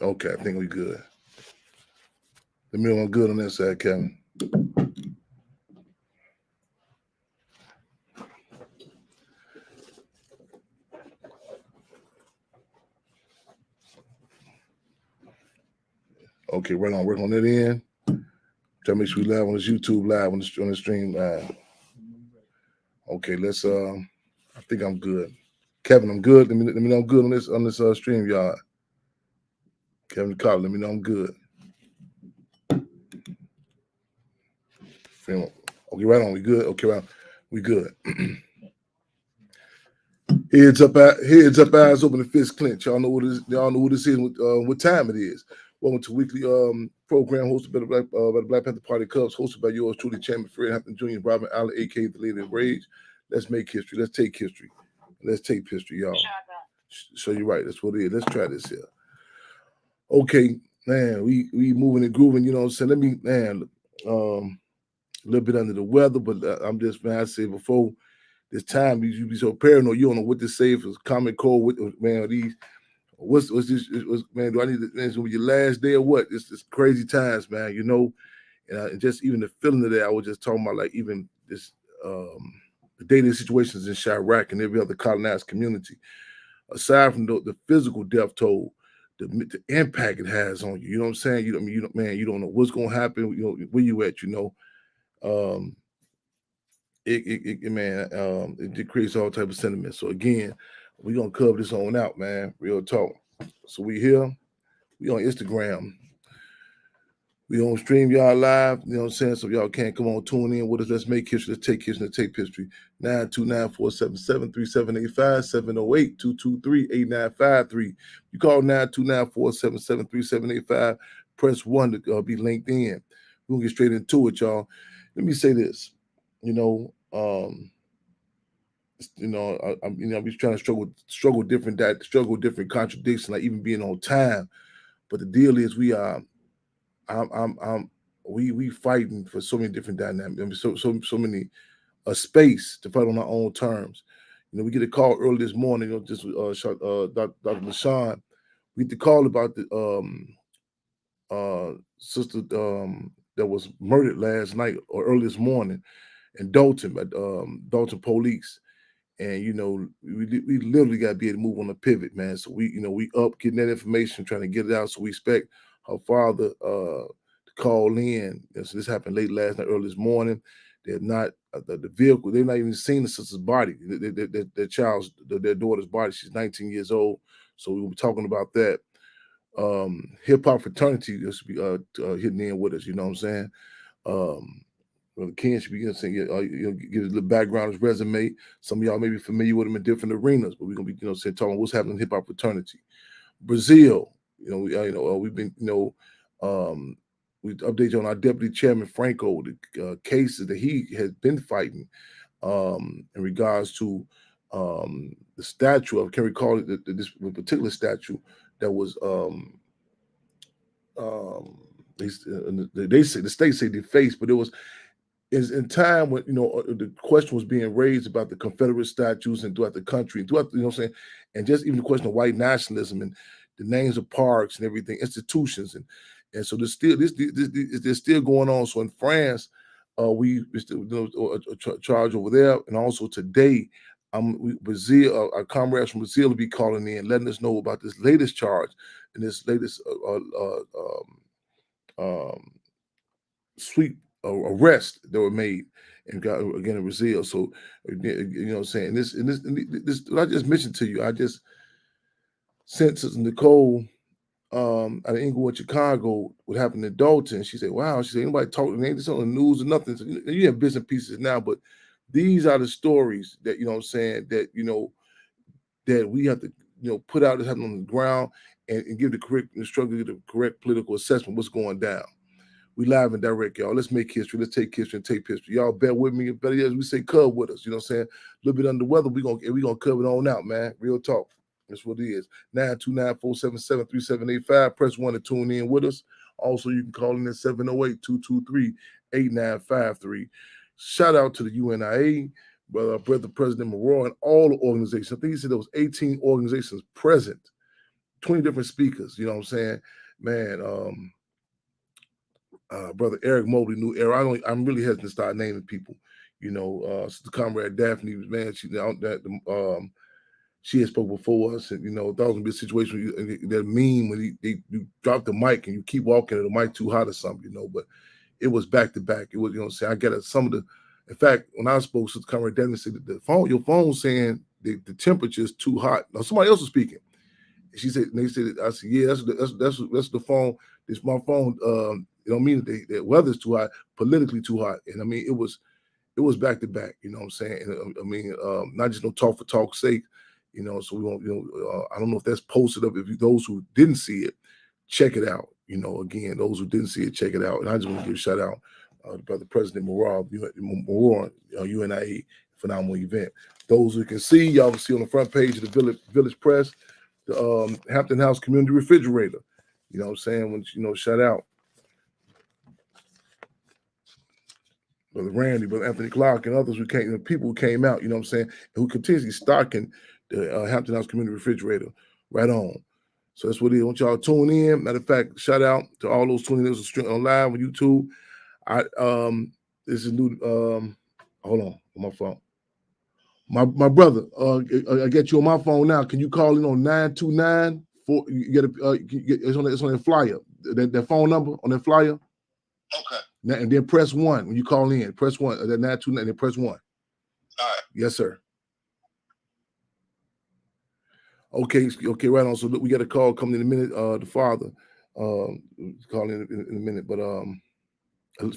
Okay, I think we good. Let me know I'm good on that side, Kevin. Okay, right on. Work on that end. Try to make sure we live on this YouTube live on the stream live. Okay, let's. I think I'm good. Kevin, I'm good. Let me know I'm good on this stream, y'all. Kevin Carter, let me know I'm good. Okay, right on. We good. Okay, right on. We good. Heads up, eyes open, and fist clench. Y'all know what this. Y'all know what this is. What time it is. Welcome to weekly program hosted by the Black Panther Party Cubs, hosted by yours truly, Chairman Fred Hampton Jr. Robin Allen, aka the Lady of Rage. Let's make history. Let's take history. Let's take history, y'all. So you're right. That's what it is. Let's try this here. Okay, man. We moving and grooving. You know what I'm saying? Let me, man. A little bit under the weather, but I'm just, man. I said before this time, you be so paranoid. You don't know what to say. If it's common cold, what, man, these what's this? Man, do I need to? Man, it's gonna be your last day or what? It's crazy times, man. You know, and just even the feeling of that. I was just talking about, like even this the daily situations in Chirac and every other colonized community. Aside from the physical death toll, the impact it has on you. You know what I'm saying? You know, I mean, man, you don't know what's gonna happen. You know where you at. You know, um, man, it creates all type of sentiments. So again, we gonna cover this on out, man. Real talk. So we here, we on Instagram, we on StreamYard Live. You know what I'm saying? So if y'all can't come on, tune in with us. Let's make history. Let's take history. Let's take history. 929-477-3785 708-223-8953. You call 929-477-3785. Press 1 to be linked in. We'll get straight into it, y'all. Let me say this. You know, I'm just trying to struggle different contradictions, like even being on time. But the deal is, we fighting for so many different dynamics. I mean, so many a space to fight on our own terms. You know, we get a call early this morning. You know, just Dr. LaShawn, we get the call about the sister that was murdered last night or early this morning in Dalton, at Dalton Police. And you know, we literally got to be able to move on the pivot, man. So we up getting that information, trying to get it out. So we expect her father to call in. So this happened late last night, early this morning. They're not the vehicle. They've not even seen the sister's body, their daughter's body. She's 19 years old. So we were talking about that. Hip hop fraternity just be hitting in with us. You know what I'm saying? Um, well, Ken should be give us a little background, his resume. Some of y'all may be familiar with him in different arenas, but we're gonna be talking what's happening in hip hop fraternity. Brazil, we've been we update you on our deputy chairman Franco, the cases that he has been fighting in regards to the statue of, can recall it, this particular statue that was um, they say the state say defaced, but it was is in time when the question was being raised about the Confederate statues and throughout the country, and throughout, what I'm saying, and just even the question of white nationalism and the names of parks and everything, institutions, and so there's still going on. So in France, we still a charge over there, and also today, Brazil, our comrades from Brazil will be calling in, letting us know about this latest charge and this latest um, sweep arrests that were made and got again in Brazil. So you know what I'm saying. This what I just mentioned to you. I just sent Sister Nicole out of Inglewood, Chicago, what happened in Dalton. She said, "Wow." She said, "Anybody talking? Ain't this on the news or nothing?" So, you have bits and pieces now, but these are the stories that you know what I'm saying that that we have to put out as happening on the ground and give the correct instruction, the correct political assessment what's going down. We live and direct, y'all. Let's make history. Let's take history and take history. Y'all bear with me. Better yet, as we say, cub with us. You know what I'm saying? A little bit under the weather. We gonna cover it on out, man. Real talk. That's what it is. 929-477-3785. Press 1 to tune in with us. Also, you can call in at 708-223-8953. Shout out to the UNIA, brother President Moreau, and all the organizations. I think he said there was 18 organizations present 20 different speakers. You know what I'm saying, man? Brother Eric Mobley, New Era. I'm really hesitant to start naming people. You know, Sister Comrade Daphne, man, she had spoke before us, and you know, that was gonna be a situation that mean when you drop the mic and you keep walking, and the mic too hot or something, you know. But it was back to back. It was, you know, say I got some of the. In fact, when I spoke to Comrade Daphne, said that your phone saying the temperature is too hot. Now somebody else was speaking. She said, and they said, I said, yeah, that's the phone. It's my phone. It don't mean that the weather's too hot, politically too hot. And I mean, it was back to back. You know what I'm saying? And, I mean, not just no talk for talk's sake. You know, so we won't. You know, I don't know if that's posted up. If those who didn't see it, check it out. You know, again, those who didn't see it, check it out. And I just want to give a shout out to Brother President Moran, UNIA, phenomenal event. Those who can see, y'all can see on the front page of the Village Press, the Hampton House Community Refrigerator. You know what I'm saying? When, you know, shout out Brother Randy, Brother Anthony Clark, and others who came, people who came out, you know what I'm saying, who continuously stocking the Hampton House Community Refrigerator. Right on. So that's what it is. I want y'all to tune in. Matter of fact, shout out to all those tuning in on live on YouTube. This is new. Hold on my phone. My brother, I get you on my phone now. Can you call in on 929? You get it's on the flyer. That phone number on that flyer. Okay. And then press 1 when you call in. Press 1. That 929. And then press 1. All right. Yes, sir. Okay, right on. So look, we got a call coming in a minute. The father, calling in a minute, but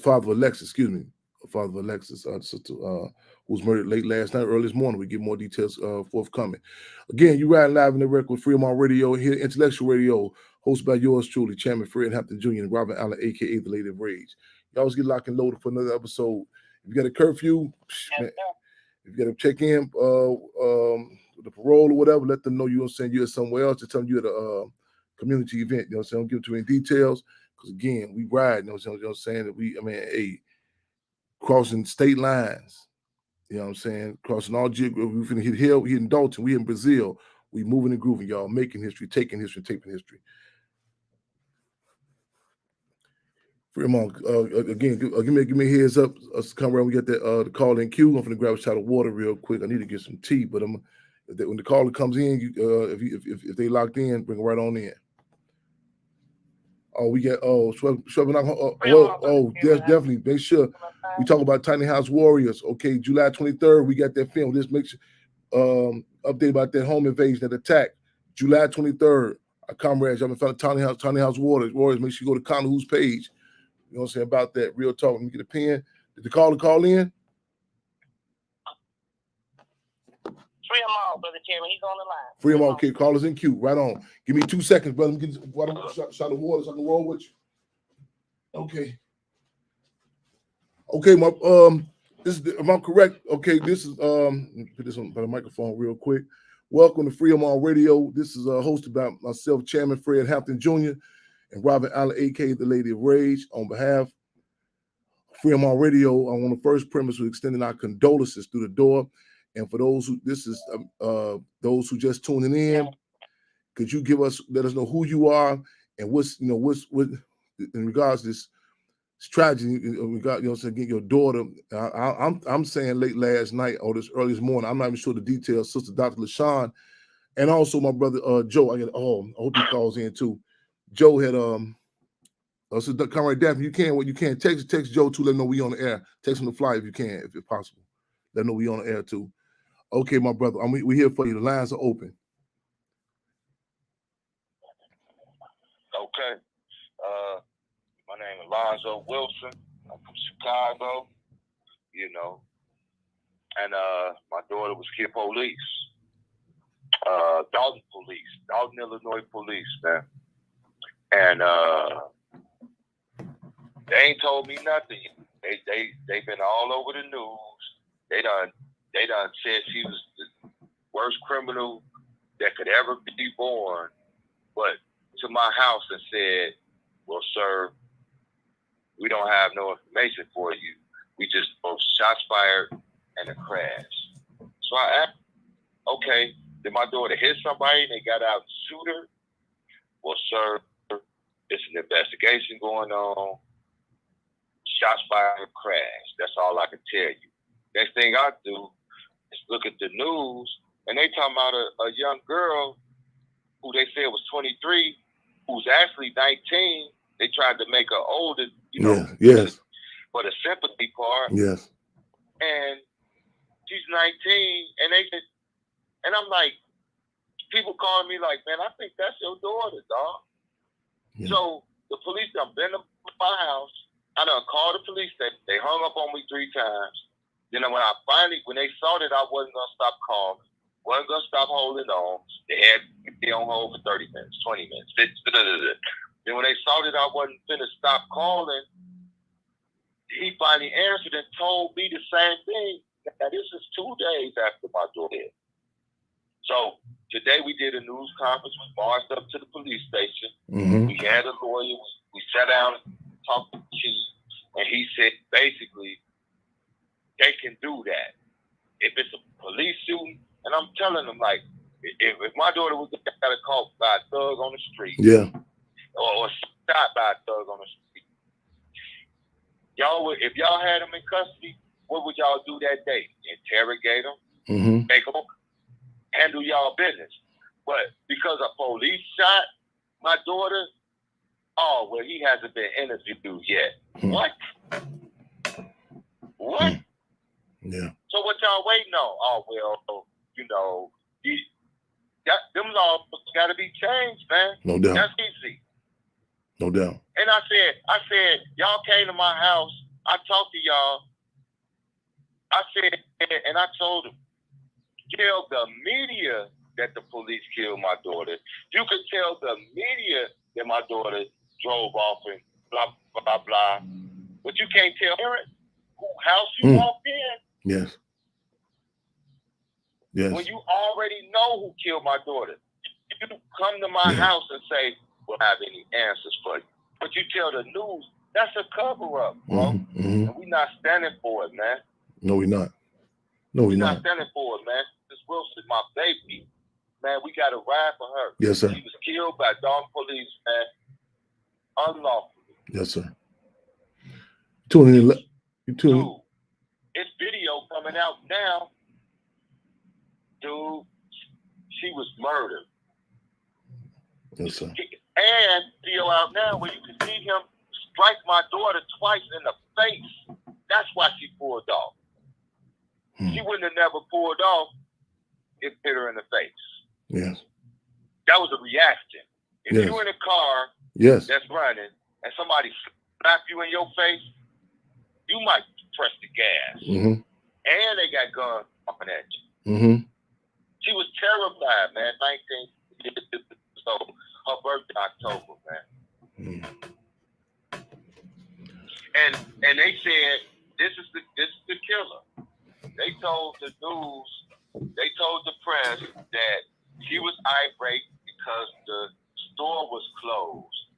father of Alexis, excuse me, father of Alexis, sister, who was murdered late last night, early this morning. We get more details forthcoming. Again, you riding live in the record with Freedom Radio here, Intellectual Radio, hosted by yours truly, Chairman Fred Hampton Jr. and Robert Allen, aka the Lady of Rage. Y'all always get locked and loaded for another episode. If you got a curfew, man, if you got to check in, the parole or whatever, let them know you're saying you're somewhere else. Just tell them you're at a community event. You know what I'm saying? Don't give too many details because again, we ride. You know what I'm saying? That crossing state lines. You know what I'm saying? Crossing all geographic. We finna hit Hill, we in Dalton, we in Brazil. We moving and grooving, y'all. Making history, taking history, taping history. Fremont, again, give me a heads up. Us come around. We get that the call in queue. I'm gonna grab a shot of water real quick. I need to get some tea, but when the caller comes in, if they locked in, bring it right on in. Oh, we get definitely make sure we talk about Tiny House Warriors. Okay, July 23rd, we got that film. Just make sure update about that home invasion, that attack. July 23rd. Our comrades, y'all been found Tiny House Warriors. Make sure you go to Connor's page. You know what I'm saying about that? Real talk. Let me get a pen. Did the caller call in? Free him out, Brother Chairman. He's on the line. Free him out. Okay, callers in queue. Right on. Give me 2 seconds, brother. Let me get a shot of water so I can roll with you. Okay. Okay, am I correct? Okay, this is let me put this on the microphone real quick. Welcome to Freedom on Radio. This is hosted by myself, Chairman Fred Hampton Jr. and Robert Allen, aka the Lady of Rage. On behalf of Freedom on Radio, on the first premise, we're extending our condolences through the door. And for those who those who just tuning in, could you let us know who you are and what's in regards to this tragedy in regard, getting your daughter. I'm saying late last night or this early this morning. I'm not even sure the details. Sister Dr. LaShawn, and also my brother Joe. I hope he calls in too. Joe had so Comrade Daphne, you can text Joe too. Let him know we on the air. Text him the fly if you can, if possible. Let him know we on the air too. Okay, my brother, we here for you. The lines are open. Okay. My name is Alonzo Wilson. I'm from Chicago, and my daughter was kid police, Dalton, Illinois police, man. And they ain't told me nothing. They've been all over the news. They done said she was the worst criminal that could ever be born, but to my house and said, well, sir, we don't have no information for you. We just both shots fired and a crash. So I asked, okay, did my daughter hit somebody and they got out and shoot her? sir, it's an investigation going on. Shots fired, crash. That's all I can tell you. Next thing I do is look at the news, and they talking about a young girl who they said was 23, who's actually 19. They tried to make her older, you know, yes, for the sympathy part. yes. And she's 19, and I'm like, people calling me like, man, I think that's your daughter, dog. Yeah. So the police done been to my house. I done called the police. They hung up on me 3 times. Then when they saw that I wasn't gonna stop calling, wasn't gonna stop holding on, they had me on hold for 30 minutes, 20 minutes. Then when they saw that I wasn't finna stop calling, he finally answered and told me the same thing. Now, this is 2 days after my daughter died. So today we did a news conference. We marched up to the police station. Mm-hmm. We had a lawyer. We sat down and talked to the chief, and he said basically they can do that if it's a police shooting. And I'm telling them, like, if my daughter was got caught by a thug on the street, or shot by a thug on the street, if y'all had them in custody, what would y'all do that day? Interrogate them, make them handle y'all business. But because a police shot my daughter, oh, well, he hasn't been interviewed yet. What? Yeah. So what y'all waiting on? Oh, well, you know, them laws got to be changed, man. No doubt. That's easy. No doubt. And I said, y'all came to my house. I talked to y'all. I said, and I told them, tell the media that the police killed my daughter. You could tell the media that my daughter drove off and blah, blah, blah. But you can't tell parents whose house you walked in. Yes. Yes. When you already know who killed my daughter. You come to my house and say, we'll have any answers for you. But you tell the news, that's a cover-up, bro. And we're not standing for it, man. No, we're not. No, we're not standing for it, man. This Wilson, my baby, man, we got to ride for her. Yes, sir. She was killed by dog police, man, unlawfully. Yes, sir. Tuning in. Dude, it's video coming out now. Dude, she was murdered. Yes, sir. And video out now where you can see him strike my daughter twice in the face. That's why she pulled off. She wouldn't have never pulled off if it hit her in the face. Yes. That was a reaction. If you're in a car that's running and somebody slap you in your face, you might press the gas. And they got guns pointing at you. She was terrified, man. 19 so her birthday October, man. And they said this is the killer. They told the news, they told the press that she was irate because the store was closed.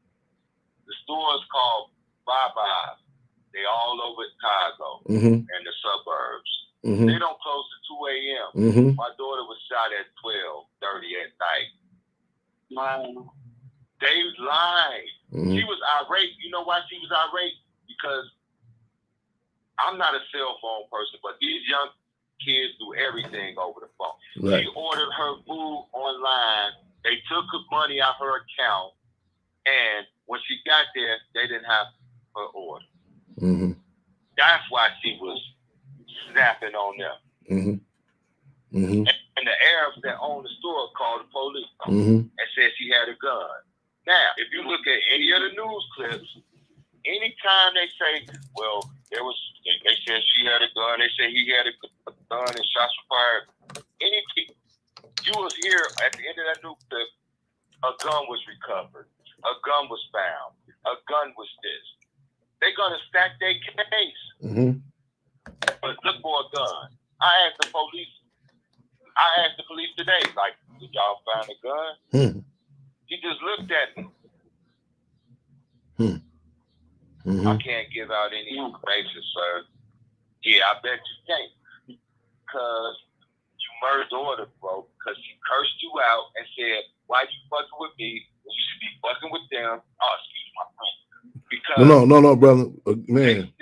The store is called Bye-Bye. They all over Chicago and the suburbs. They don't close at 2 a.m. My daughter was shot at 12:30 at night. Wow. They lied. She was irate. You know why she was irate? Because I'm not a cell phone person, but these young kids do everything over the phone. Right. She ordered her food online. They took her money out her account, and when she got there, they didn't have her order. That's why she was snapping on them. And the Arabs that owned the store called the police and said she had a gun. Now, if you look at any of the news clips, anytime they say, well, they said she had a gun, they said he had a gun and shots were fired, you will hear at the end of that news clip, a gun was recovered, a gun was found, a gun was this. They're going to stack their case. But look for a gun. I asked the police today, like, did y'all find a gun? He just looked at me. I can't give out any information, sir. Yeah, I bet you can't. Because you murdered daughter, bro. Because she cursed you out and said, why you fucking with me when you should be fucking damn. Oh, excuse my friend. Because no, brother, man.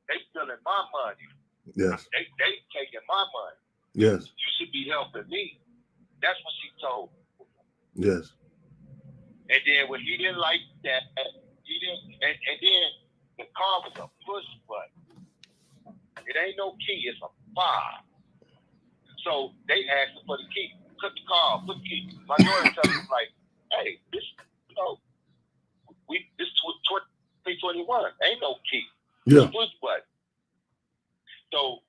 They stealing my money. Yes. They taking my money. Yes. You should be helping me. That's what she told me. Yes. And then when he didn't like that, he didn't. And then the car was a push button. It ain't no key. It's a fob. So they asked for the key. Put the car. Put the key. My daughter tells me like, "Hey, this, this 2021 ain't no key. Yeah. Push button." So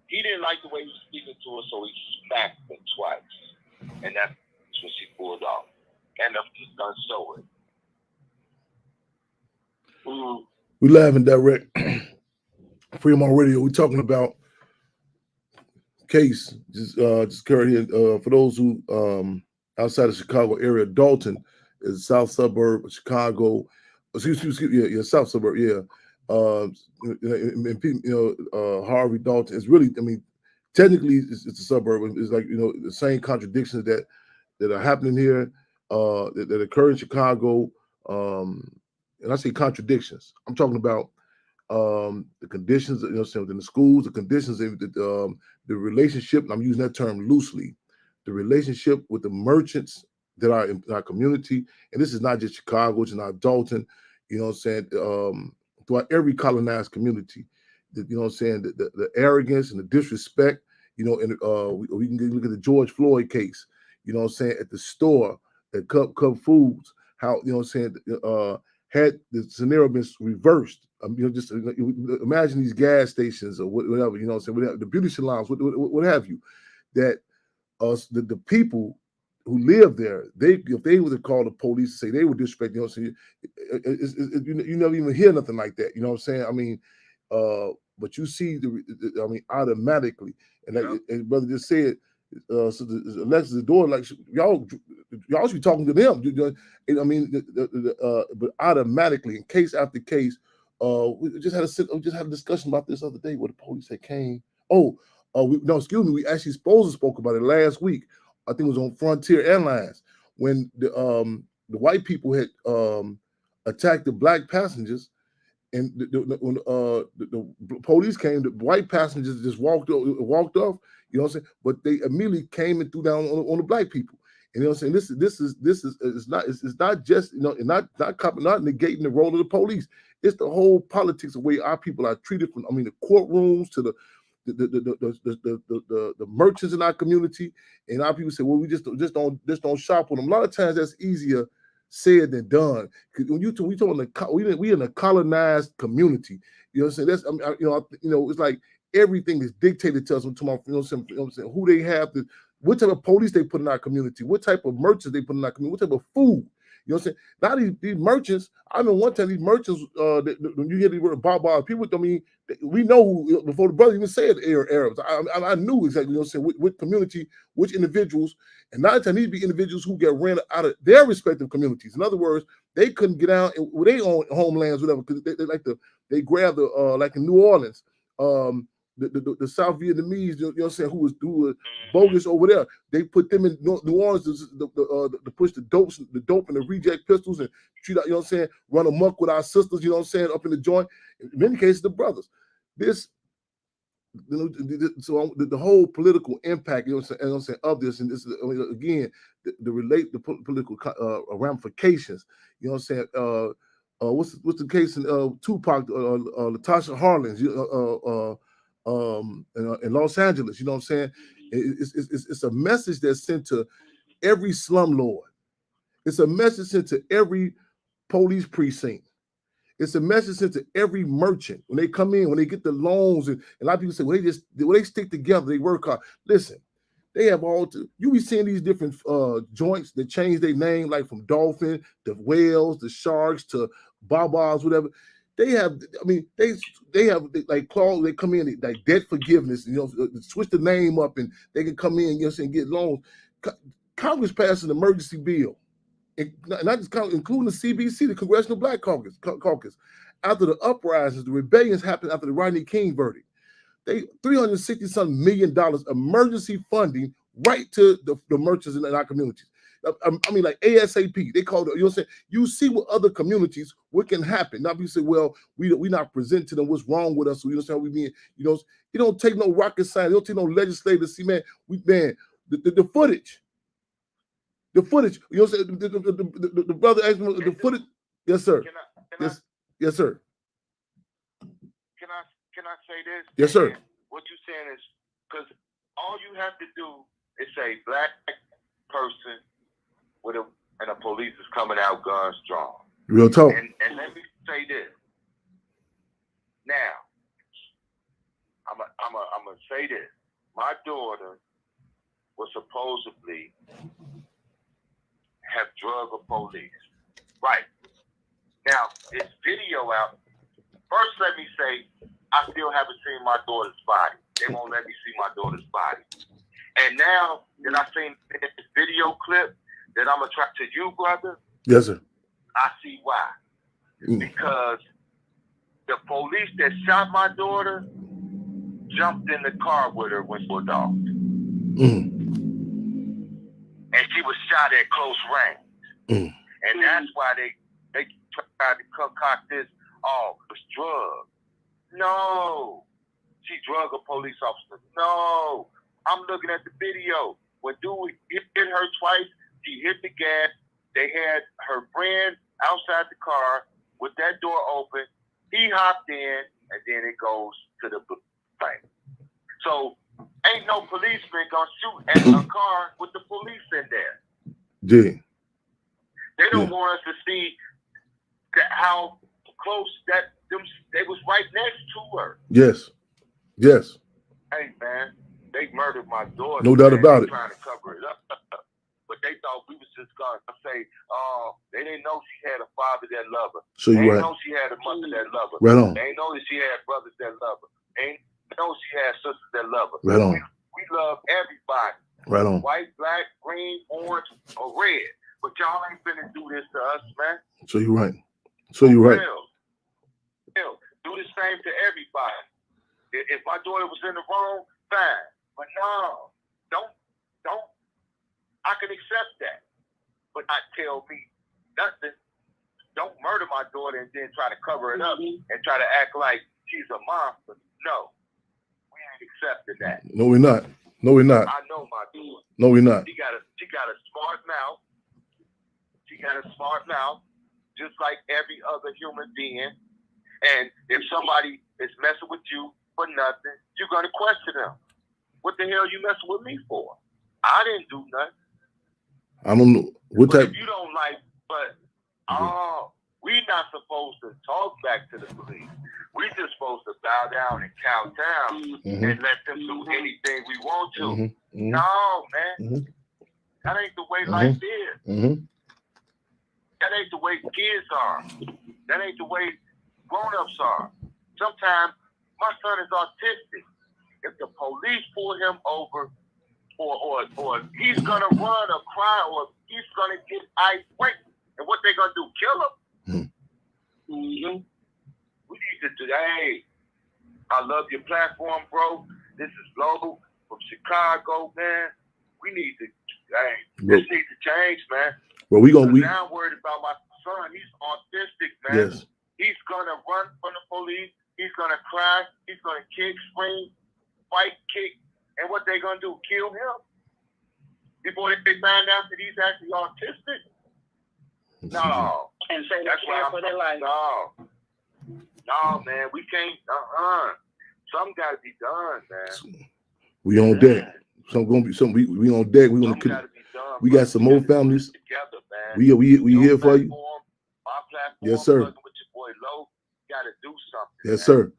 he didn't like the way he was speaking to her, so he smacked her twice, and that's when she pulled off. And the gun showed it. We live and direct. Freedom on Radio. We're talking about case just carried here. For those who outside of Chicago area, Dalton is a south suburb of Chicago. Excuse me, yeah, south suburb, yeah. Harvey, Dalton. It's really, I mean, technically it's a suburb. It's like, the same contradictions that are happening here that occur in Chicago. And I say contradictions. I'm talking about the conditions, within the schools, the conditions, the relationship, and I'm using that term loosely, the relationship with the merchants that are in our community. And this is not just Chicago, it's not Dalton, throughout every colonized community, the arrogance and the disrespect, and we can look at the George Floyd case, at the store, at Cup Foods, how, had the scenario been reversed, just imagine these gas stations or whatever, whatever, the beauty salons, what have you, that the people who live there, if they were to call the police and say they were disrespecting, you never even hear nothing like that. You know what I'm saying? I mean, but you see automatically, and like and brother just said, so Alexis Door, like y'all should be talking to them. I mean, but automatically, in case after case, we just had a discussion about this other day where the police had came. We actually spoke about it last week. I think it was on Frontier Airlines when the white people had attacked the black passengers, and when the police came, the white passengers just walked off. You know what I'm saying? But they immediately came and threw down on the black people. And you know what I'm saying? This is it's not just not negating the role of the police. It's the whole politics of the way our people are treated from the courtrooms to the merchants in our community. And our people say, well, we just don't shop with them. A lot of times that's easier said than done. Because when we talking we in a colonized community. You know what I'm saying? That's it's like everything is dictated to us. Who they have, what type of police they put in our community, what type of merchants they put in our community, what type of food. You know what I'm saying? Now these merchants, I remember one time these merchants, when you hear the word Baba, people, we know who, before the brother even said Arabs. I knew exactly, you know what I'm saying, what community, which individuals, and 9 times these be individuals who get ran out of their respective communities. In other words, they couldn't get out with their own homelands, whatever, because they grabbed like in New Orleans, the South Vietnamese, you know what I'm saying, who was bogus over there. They put them in New Orleans to push the dope and the reject pistols and treat, you know what I'm saying, run amok with our sisters, you know what I'm saying, up in the joint. In many cases, the brothers. So the whole political impact, you know what I'm saying, of this, and this is again the political ramifications. You know what I'm saying? What's the case in Tupac, Latasha Harlins, in Los Angeles? You know what I'm saying? It's a message that's sent to every slumlord. It's a message sent to every police precinct. It's a message sent to every merchant when they come in, when they get the loans, and a lot of people say, well, they stick together, they work hard. Listen, they have you be seeing these different joints that change their name, like from Dolphin to Whales, to Sharks to Babas, whatever. They have, they have like clause. They come in like debt forgiveness, switch the name up, and they can come in, and get loans. Congress passed an emergency bill, and not just including the CBC, the Congressional Black Caucus. After the uprisings, the rebellions happened after the Rodney King verdict. They $360-something million emergency funding right to the merchants in our communities. I mean, like ASAP. They call it. You know what I'm saying? You see what other communities what can happen. Not be say, well, we not present to them what's wrong with us. So you understand what we mean? You know, it don't take no rocket science. It don't take no legislator to see, man. The footage. The footage. You know what I'm saying? The brother asked me the footage. Yes, sir. Yes, sir. Can I say this? Yes, sir. And what you're saying is because all you have to do is say black person and the police is coming out guns drawn. Real talk. And let me say this. Now, I'm gonna say this. My daughter was supposedly have drug a police. Right. Now, it's video out. First, let me say, I still haven't seen my daughter's body. They won't let me see my daughter's body. And now that I've seen this video clip that I'm attracted to you, brother. Yes, sir. I see why. Because the police that shot my daughter jumped in the car with her when she was off. And she was shot at close range. And that's why they tried to concoct this, oh, it's drugs. No. She drug a police officer. No. I'm looking at the video. When dude hit her twice, she hit the gas. They had her friend outside the car with that door open. He hopped in, and then it goes to the thing. So ain't no policeman gonna shoot at a car with the police in there. Yeah. They don't want us to see how close they was right next to her. Yes. Yes. Hey man, they murdered my daughter. No doubt about it. Trying to cover it up. But they thought we was just gonna say, oh, they didn't know she had a father that loved her. So you they right. didn't know she had a mother that loved her. Right on. They didn't know that she had brothers that loved her. They didn't know she had sisters that love her. Right on. We love everybody. Right on. White, black, green, orange, or red. But y'all ain't finna do this to us, man. So you're right. So you're right. Do the same to everybody. If my daughter was in the wrong, fine. But no, don't. I can accept that. But not tell me nothing. Don't murder my daughter and then try to cover it up and try to act like she's a monster. No, we ain't accepting that. No, we're not. No, we're not. I know my daughter. No, we're not. She got a smart mouth. She got a smart mouth, just like every other human being. And if somebody is messing with you for nothing, you're gonna question them. What the hell you messing with me for? I didn't do nothing. I don't know what type. If you don't like, but we not supposed to talk back to the police. We just supposed to bow down and cow down and let them do anything we want to. No, man, that ain't the way life is. That ain't the way kids are. That ain't the way grown-ups are. Sometimes my son is autistic. If the police pull him over, or he's gonna run or cry, or he's gonna get irate, and what they gonna do? Kill him? We need to do. Hey, I love your platform, bro. This is Low from Chicago, man. We need to. Hey, this needs to change, man. Well, now I'm worried about my son. He's autistic, man. Yes. He's gonna run from the police. He's gonna cry. He's gonna kick, scream, fight, kick, and what they gonna do? Kill him before they find out that he's actually autistic? No. And say that's why for their life. No, man. We can't. Something got to be done, man. We on deck. Something gonna be something. We on deck. We gonna. Done, we got some more families. Together, man. We here for you. My platform. Yes, sir. With your boy Low, got to do something. Yes, man. sir.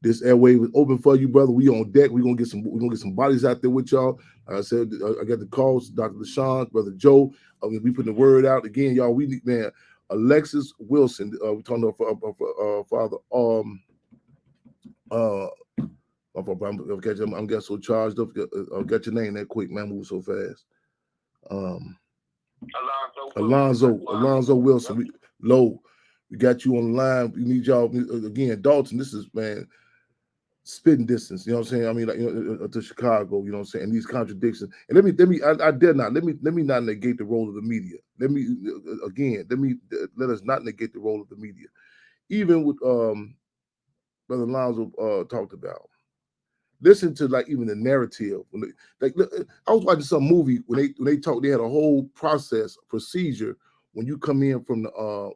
This airway is open for you, brother. We on deck. We're gonna get some bodies out there with y'all. Like I said, I got the calls, Dr. LaShawn, Brother Joe. We putting the word out again, y'all. We need, man, Alexis Wilson. We're talking about Father. I'm getting so charged up. I'll get your name that quick, man. Move so fast. Alonzo Wilson. We got you on the line. We need y'all again, Dalton. This is, man, spitting distance. You know what I'm saying? I mean, like, to Chicago. You know what I'm saying? And these contradictions. And I dare not. Let me not negate the role of the media. Let us not negate the role of the media. Even with Brother Lonzo talked about. Listen to like even the narrative. I was watching some movie when they talk. They had a whole procedure when you come in from the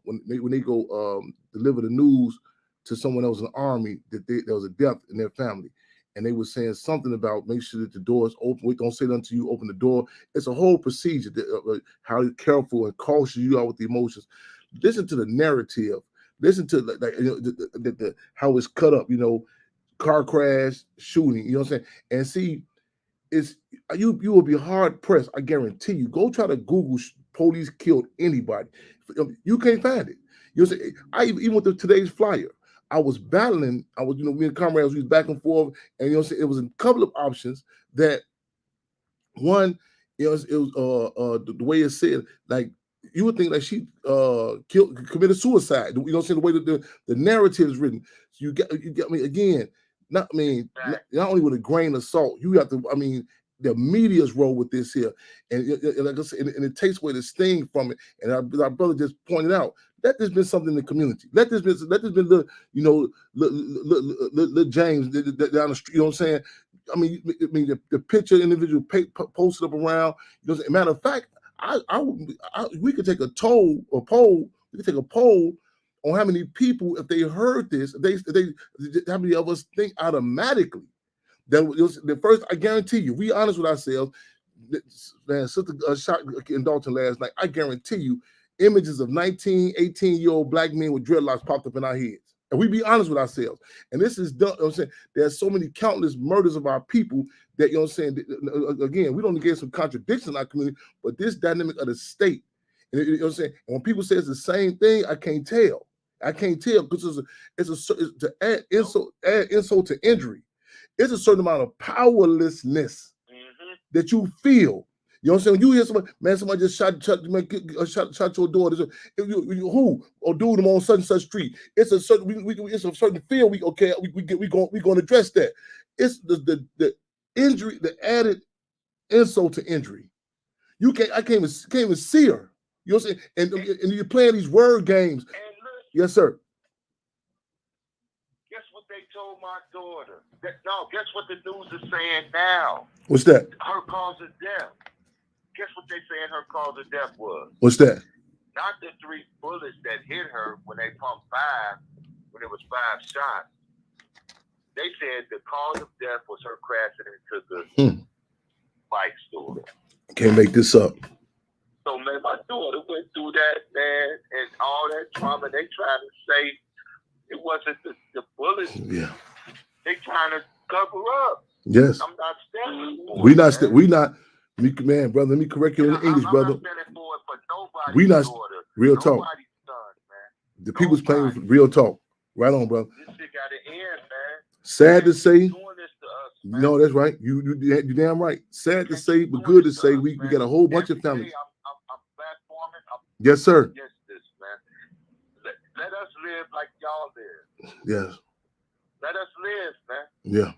when they go deliver the news to someone else in the army that there was a death in their family, and they were saying something about make sure that the door is open. We don't say that until you open the door. It's a whole procedure that, how careful and cautious you are with the emotions. Listen to the narrative. Listen to how it's cut up. Car crash, shooting, you know what I'm saying? And see, you will be hard pressed, I guarantee you. Go try to Google police killed anybody. You can't find it. You know what I'm saying? I even with today's flyer, I was battling, me and comrades, we was back and forth, and you know what I'm saying, it was a couple of options that one, it was the way it said, like you would think like she committed suicide. You know what I'm saying? The way that the narrative is written. So you get me again. Not only with a grain of salt, you have to. The media's role with this here, and like I said, and it takes away the sting from it. And our brother just pointed out, let this been something in the community. Let this been the James down the street. You know what I'm saying? The picture individual posted up around. Matter of fact, we could take a poll. We could take a poll on how many people, if they heard this, how many of us think automatically that the first. I guarantee you, we honest with ourselves. Man, sister shot in Dalton last night. I guarantee you, images of 19, 18-year-old black men with dreadlocks popped up in our heads. And we be honest with ourselves. And this is done. You know what I'm saying? There's so many countless murders of our people that, you know what I'm saying? Again, we don't get some contradictions in our community, but this dynamic of the state. And you know what I'm saying? And when people say it's the same thing, I can't tell. Because it's to add insult to injury. It's a certain amount of powerlessness that you feel. You know what I'm saying? When you hear somebody just shot your daughter. Who? Or do them on such and such street. It's a certain it's a certain feel. We going to address that. It's the injury, the added insult to injury. I can't even see her. You know what I'm saying? And you're playing these word games. Yes, sir. Guess what they told my daughter? Guess what the news is saying now? What's that? Her cause of death. Guess what they saying her cause of death was? What's that? Not the 3 bullets that hit her when they pumped 5, when it was 5 shots. They said the cause of death was her crashing into the bike store. Can't make this up. So, man, my daughter went through that, man, and all that trauma. They trying to say it wasn't the bullets. Yeah. They trying to cover up. Yes. I'm not standing for it. We not. Man, brother, let me correct you in English, brother. I'm not standing for it for nobody's we not daughter. Real talk. Nobody's son, man. The people's playing with real talk. Right on, brother. This shit got to end, man. Sad to say. Doing this to us, man. No, that's right. You damn right. Sad to say, but good to say. We got a whole bunch of families. I'm platforming. Yes, sir. Against this, man. Let us live like y'all live. Yes. Let us live, man. Yeah.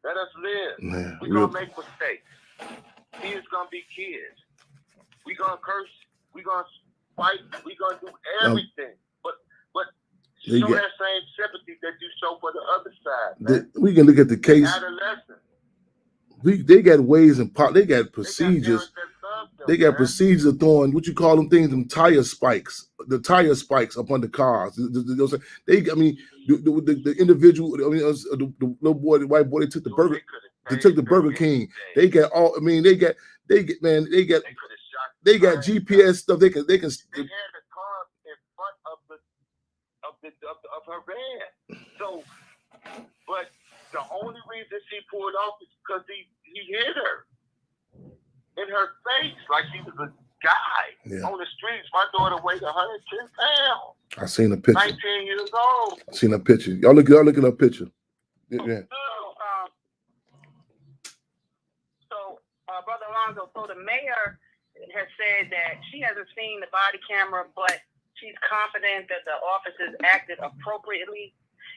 Let us live. Man, we're going to make mistakes. Kids going to be kids. We're going to curse. We're going to fight. We're going to do everything. But show that same sympathy that you show for the other side, man. We can look at the case. Adolescents. They got ways and they got procedures. They got procedures of throwing what you call them things, them tire spikes, the tire spikes up on the cars. The individual, the little boy, the white boy, they took the burger. They took the Burger King. They got all. They got GPS stuff. They can. They had a car in front of her van. So, but the only reason she pulled off is because he hit her in her face like she was a guy on the streets. My daughter weighed 110 pounds. I seen a picture. 19 years old. I seen a picture. Y'all look at that picture. Yeah. Brother Alonzo, so the mayor has said that she hasn't seen the body camera, but she's confident that the officers acted appropriately.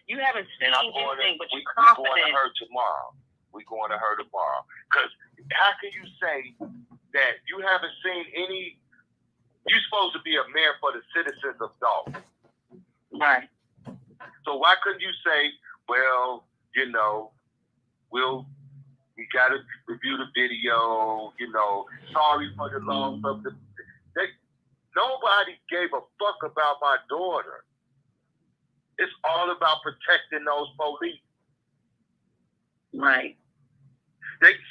You haven't seen anything, but you're confident. confident. We're going to her tomorrow. We're going to her tomorrow. Because how can you say that you haven't seen any? You're supposed to be a mayor for the citizens of Dalton. Right. So why couldn't you say, well, you know, we got to review the video, you know, sorry for the loss of the... Nobody gave a fuck about my daughter. It's all about protecting those police. Right.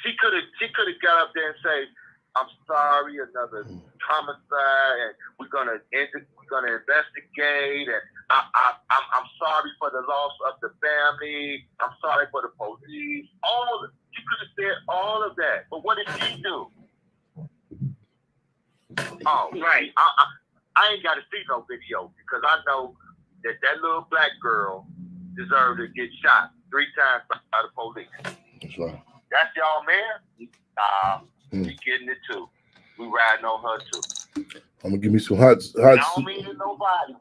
She could have got up there and say, I'm sorry, another homicide, and we're gonna investigate, and I'm sorry for the loss of the family. I'm sorry for the police. She could have said all of that, but what did she do? Oh, right. I ain't got to see no video because I know that little black girl deserved to get shot 3 times by the police. That's right. That's y'all mayor? Nah, we getting it too. We riding on her too. I'm gonna give me some hot. I don't mean to nobody,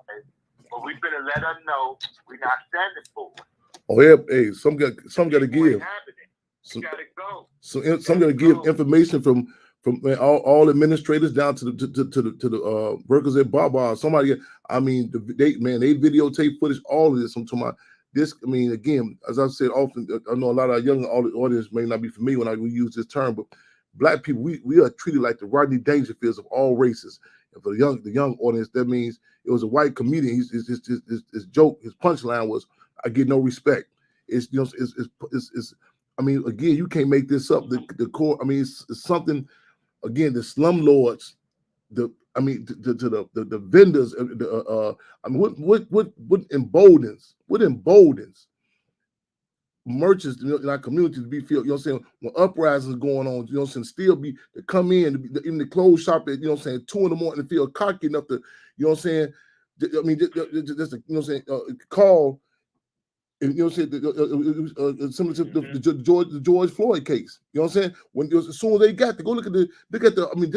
but we better let her know we're not standing for it. Oh yeah, hey, some got to give. Some gotta go. Some got to give information from all administrators down to the workers at Baba. Somebody, I mean, they videotape footage, all of this. I'm talking about this. I mean, again, as I've said often, I know a lot of our young audience may not be familiar when we use this term, but Black people, we are treated like the Rodney Dangerfields of all races. And for the young audience, that means it was a white comedian. His joke, his punchline was, "I get no respect." It's I mean, again, you can't make this up. The core, I mean, it's something. Again, the slumlords, the vendors, I mean, what emboldens merchants in our community to be feel, you know what I'm saying, when uprisings going on, you know what I'm saying, still be to come in the clothes shop at, you know what I'm saying, 2 in the morning and feel cocky enough to, you know what I'm saying, I mean, just you know what I'm saying, call, you know what I'm saying, similar to the George Floyd case, you know what I'm saying, when as soon as they got to go look at the, I mean,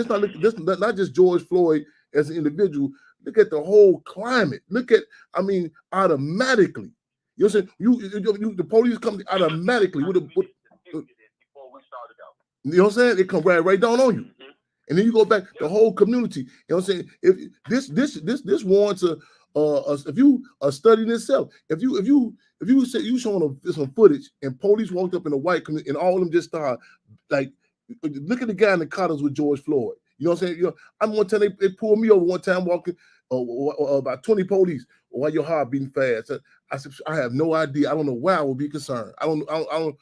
not just George Floyd as an individual, look at the whole climate, look at, I mean, automatically. You know what I'm saying? You the police come automatically with before we started out. You know what I'm saying? They come right down on you. And then you go back, the whole community. You know what I'm saying? If this warrants if you are studying itself, if you say you showing some footage and police walked up in a white community and all of them just start like, look at the guy in the cutters with George Floyd. You know what I'm saying? You know, I'm one time they pulled me over one time walking about 20 police while your heart beating fast. I said, I have no idea. I don't know why I would be concerned. I don't know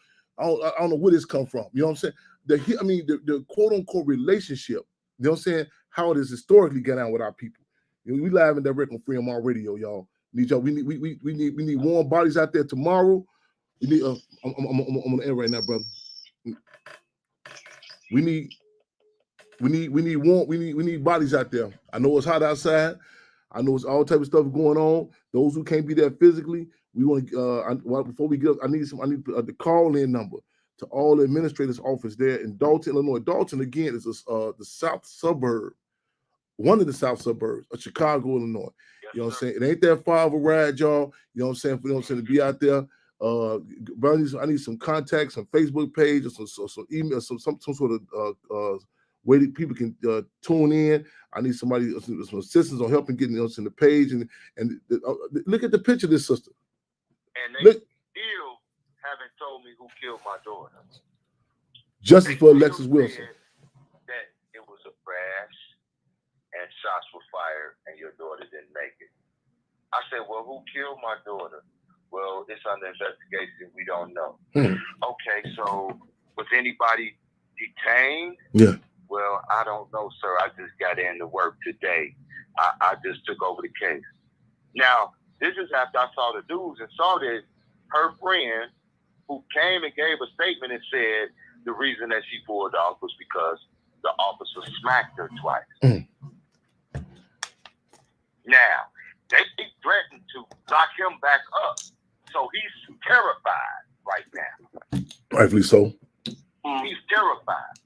where this come from. You know what I'm saying? The quote unquote relationship. You know what I'm saying? How it is historically get on with our people. You know, we live and direct on Freedom on Radio, y'all. We need warm bodies out there tomorrow. We need. I'm on the air right now, brother. We need bodies out there. I know it's hot outside. I know it's all type of stuff going on. Those who can't be there physically, we want before we get. I need the call-in number to all the administrators' office there in Dalton, Illinois. Dalton again is the south suburb, one of the south suburbs of Chicago, Illinois. Yes, you know what I'm saying? It ain't that far of a ride, y'all. You know what I'm saying? You know what I'm saying, to be out there. I need some contacts, some Facebook page, or some email, some sort of way that people can tune in. I need somebody, some assistance on helping getting us in the page, and look at the picture of this sister. And they still haven't told me who killed my daughter. Justice for Alexis Wilson. That it was a crash and shots were fired and your daughter didn't make it. I said, well, who killed my daughter? Well, it's under investigation. We don't know. Okay, so was anybody detained? Yeah. Well, I don't know, sir. I just got into work today. I just took over the case. Now, this is after I saw the news and saw that her friend who came and gave a statement and said the reason that she pulled off was because the officer smacked her twice. Now, they threatened to lock him back up. So he's terrified right now. Rightfully so. He's terrified.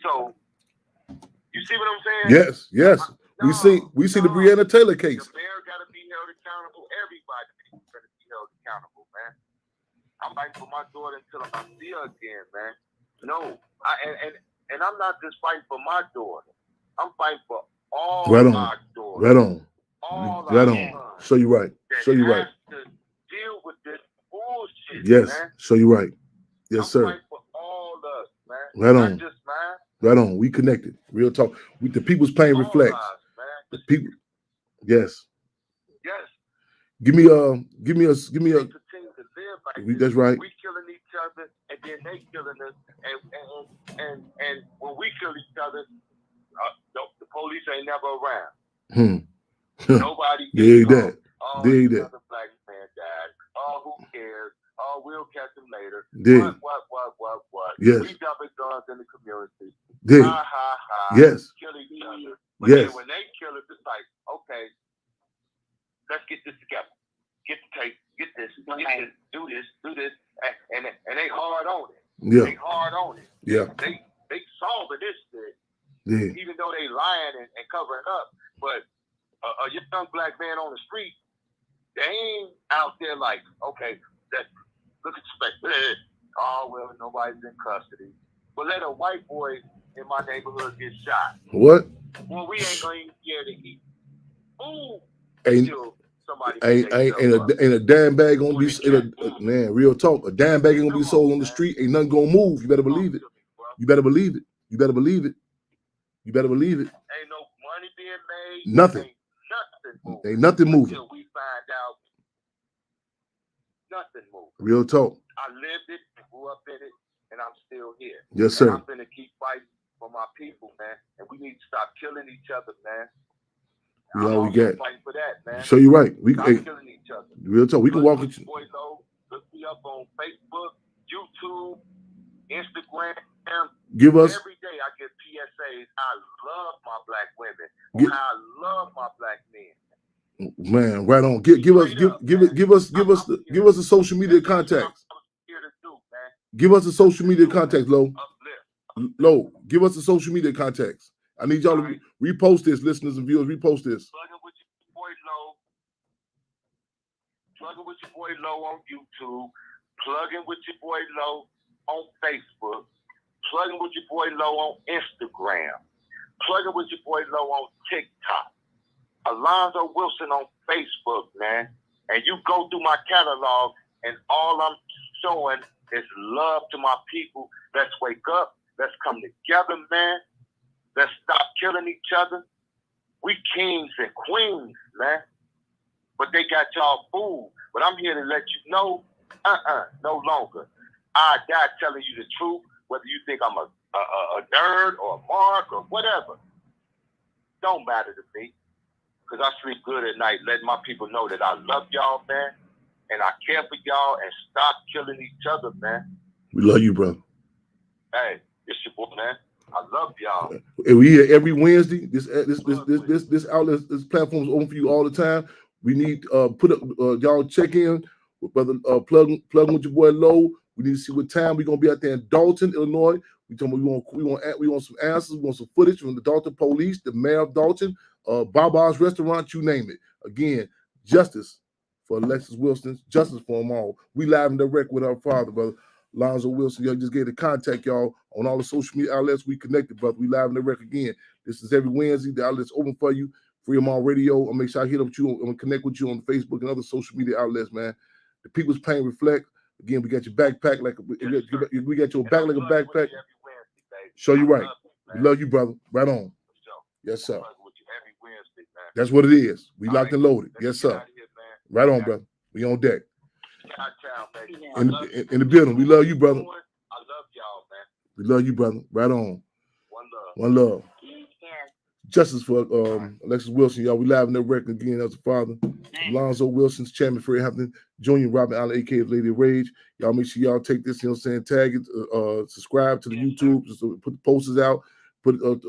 So, you see what I'm saying? Yes. We see the Breonna Taylor case. The mayor got to be held accountable. Everybody. I'm fighting for my daughter until I see her again, man. No, and I'm not just fighting for my daughter. I'm fighting for all our daughters. Right on. All right our on. sons. So you're right. So you're right. To deal with this bullshit, yes. Man. So you're right. Yes, I'm sir. fighting for all of us, man. Right on. Not just mine. Right on. We connected. Real talk. The people's pain reflects. The people. Yes. Yes. Give me a. Continue to live like this. That's right. We killing each other, and then they killing us, and when we kill each other, the police ain't never around. Nobody. Dig that. Oh, Dig that. Another black man died. Oh, who cares? Oh, we'll catch him later. Dig. What? Yes. We dumping guns in the community. Dig. Ha ha ha. Yes. Kill each other. But yes. Then when they kill us, it's like, okay, let's get this together. Get the tape. Get this. Do this. And they hard on it. Yeah. They hard on it. Yeah. They solving this shit. Yeah. Even though they lying and covering up, but a young black man on the street, they ain't out there like, okay, look at the oh, well, nobody's in custody. But let a white boy in my neighborhood get shot. What? Well, we ain't going to get to eat. Ooh, ain't a damn bag gonna be, man, real talk. A damn bag ain't gonna be sold on the street. Ain't nothing gonna move. You better believe it. You better believe it. You better believe it. You better believe it. Ain't no money being made. Nothing. Ain't nothing moving. Until we find out nothing moving. Real talk. I lived it, grew up in it, and I'm still here. Yes, sir. And I'm gonna keep fighting for my people, man. And we need to stop killing each other, man. We all we got. Fighting for that, man. So you're right. We stop killing each other. Real talk. We can walk with you. Boy, look me up on Facebook, YouTube, Instagram. Give us every day. I get PSAs. I love my black women. I love my black men. Man, right on. Give us the social media contacts. Give us the social media contacts, Low. Give us the social media contacts. I need y'all to repost this, listeners and viewers. Repost this. Plugging with your boy Low. Plugging with your boy Low on YouTube. Plugging with your boy Low on Facebook. Plugging with your boy Low on Instagram. Plugging with your boy Low on TikTok. Alonzo Wilson on Facebook, man. And you go through my catalog, and all I'm showing is love to my people. Let's wake up. Let's come together, man. Let's stop killing each other. We kings and queens, man. But they got y'all fooled. But I'm here to let you know, no longer. I die telling you the truth, whether you think I'm a nerd or a mark or whatever. Don't matter to me. Because I sleep good at night, letting my people know that I love y'all, man. And I care for y'all, and stop killing each other, man. We love you, brother. Hey, it's your boy, man. I love y'all. And we here every Wednesday. This outlet, this platform is open for you all the time. We need y'all check in with brother plug with your boy Low. We need to see what time we're gonna be out there in Dalton, Illinois. We want some answers. We want some footage from the Dalton police, the mayor of Dalton, Baba's restaurant, you name it. Again, justice for Alexis Wilson, justice for them all. We live and direct with our father, brother Lonzo Wilson. Y'all just get to contact y'all on all the social media outlets. We connected, brother. We live and direct again. This is every Wednesday. The outlet's open for you. Freedom on Radio. I'll make sure I hit up with you. I'm gonna connect with you on Facebook and other social media outlets, man. The people's pain reflect. Again, we got your backpack we got your back like a backpack. Show you right. We love you, brother. Right on. Yes, sir. That's what it is. We locked and loaded. Yes, sir. Right on, brother. We on deck. In the building. We love you, brother. I love y'all, man. We love you, brother. Right on. One love. Justice for Alexis Wilson, y'all. We live in the record again as a father. Alonzo Wilson's Chairman Fred Hampton Jr., Robin Allen, a.k.a. Lady Rage. Y'all make sure y'all take this, tag it, subscribe to the YouTube, just put the posters out,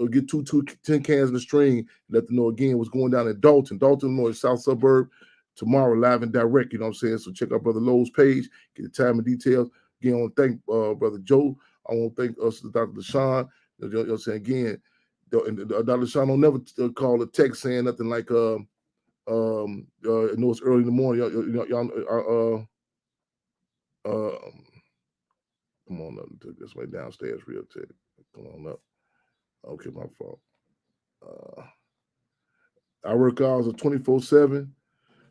get two 10 cans in the string, let them know again what's going down in Dalton, Illinois, south suburb, tomorrow, live and direct, So check out Brother Lowe's page, get the time and details. Again, I want to thank Brother Joe. I want to thank Dr. Deshaun. Again, Dr. Deshaun don't never call a text saying nothing like, I know it's early in the morning. Come on up. Took this way downstairs real quick. Come on up. Okay, my fault. Our work hours are 24/7,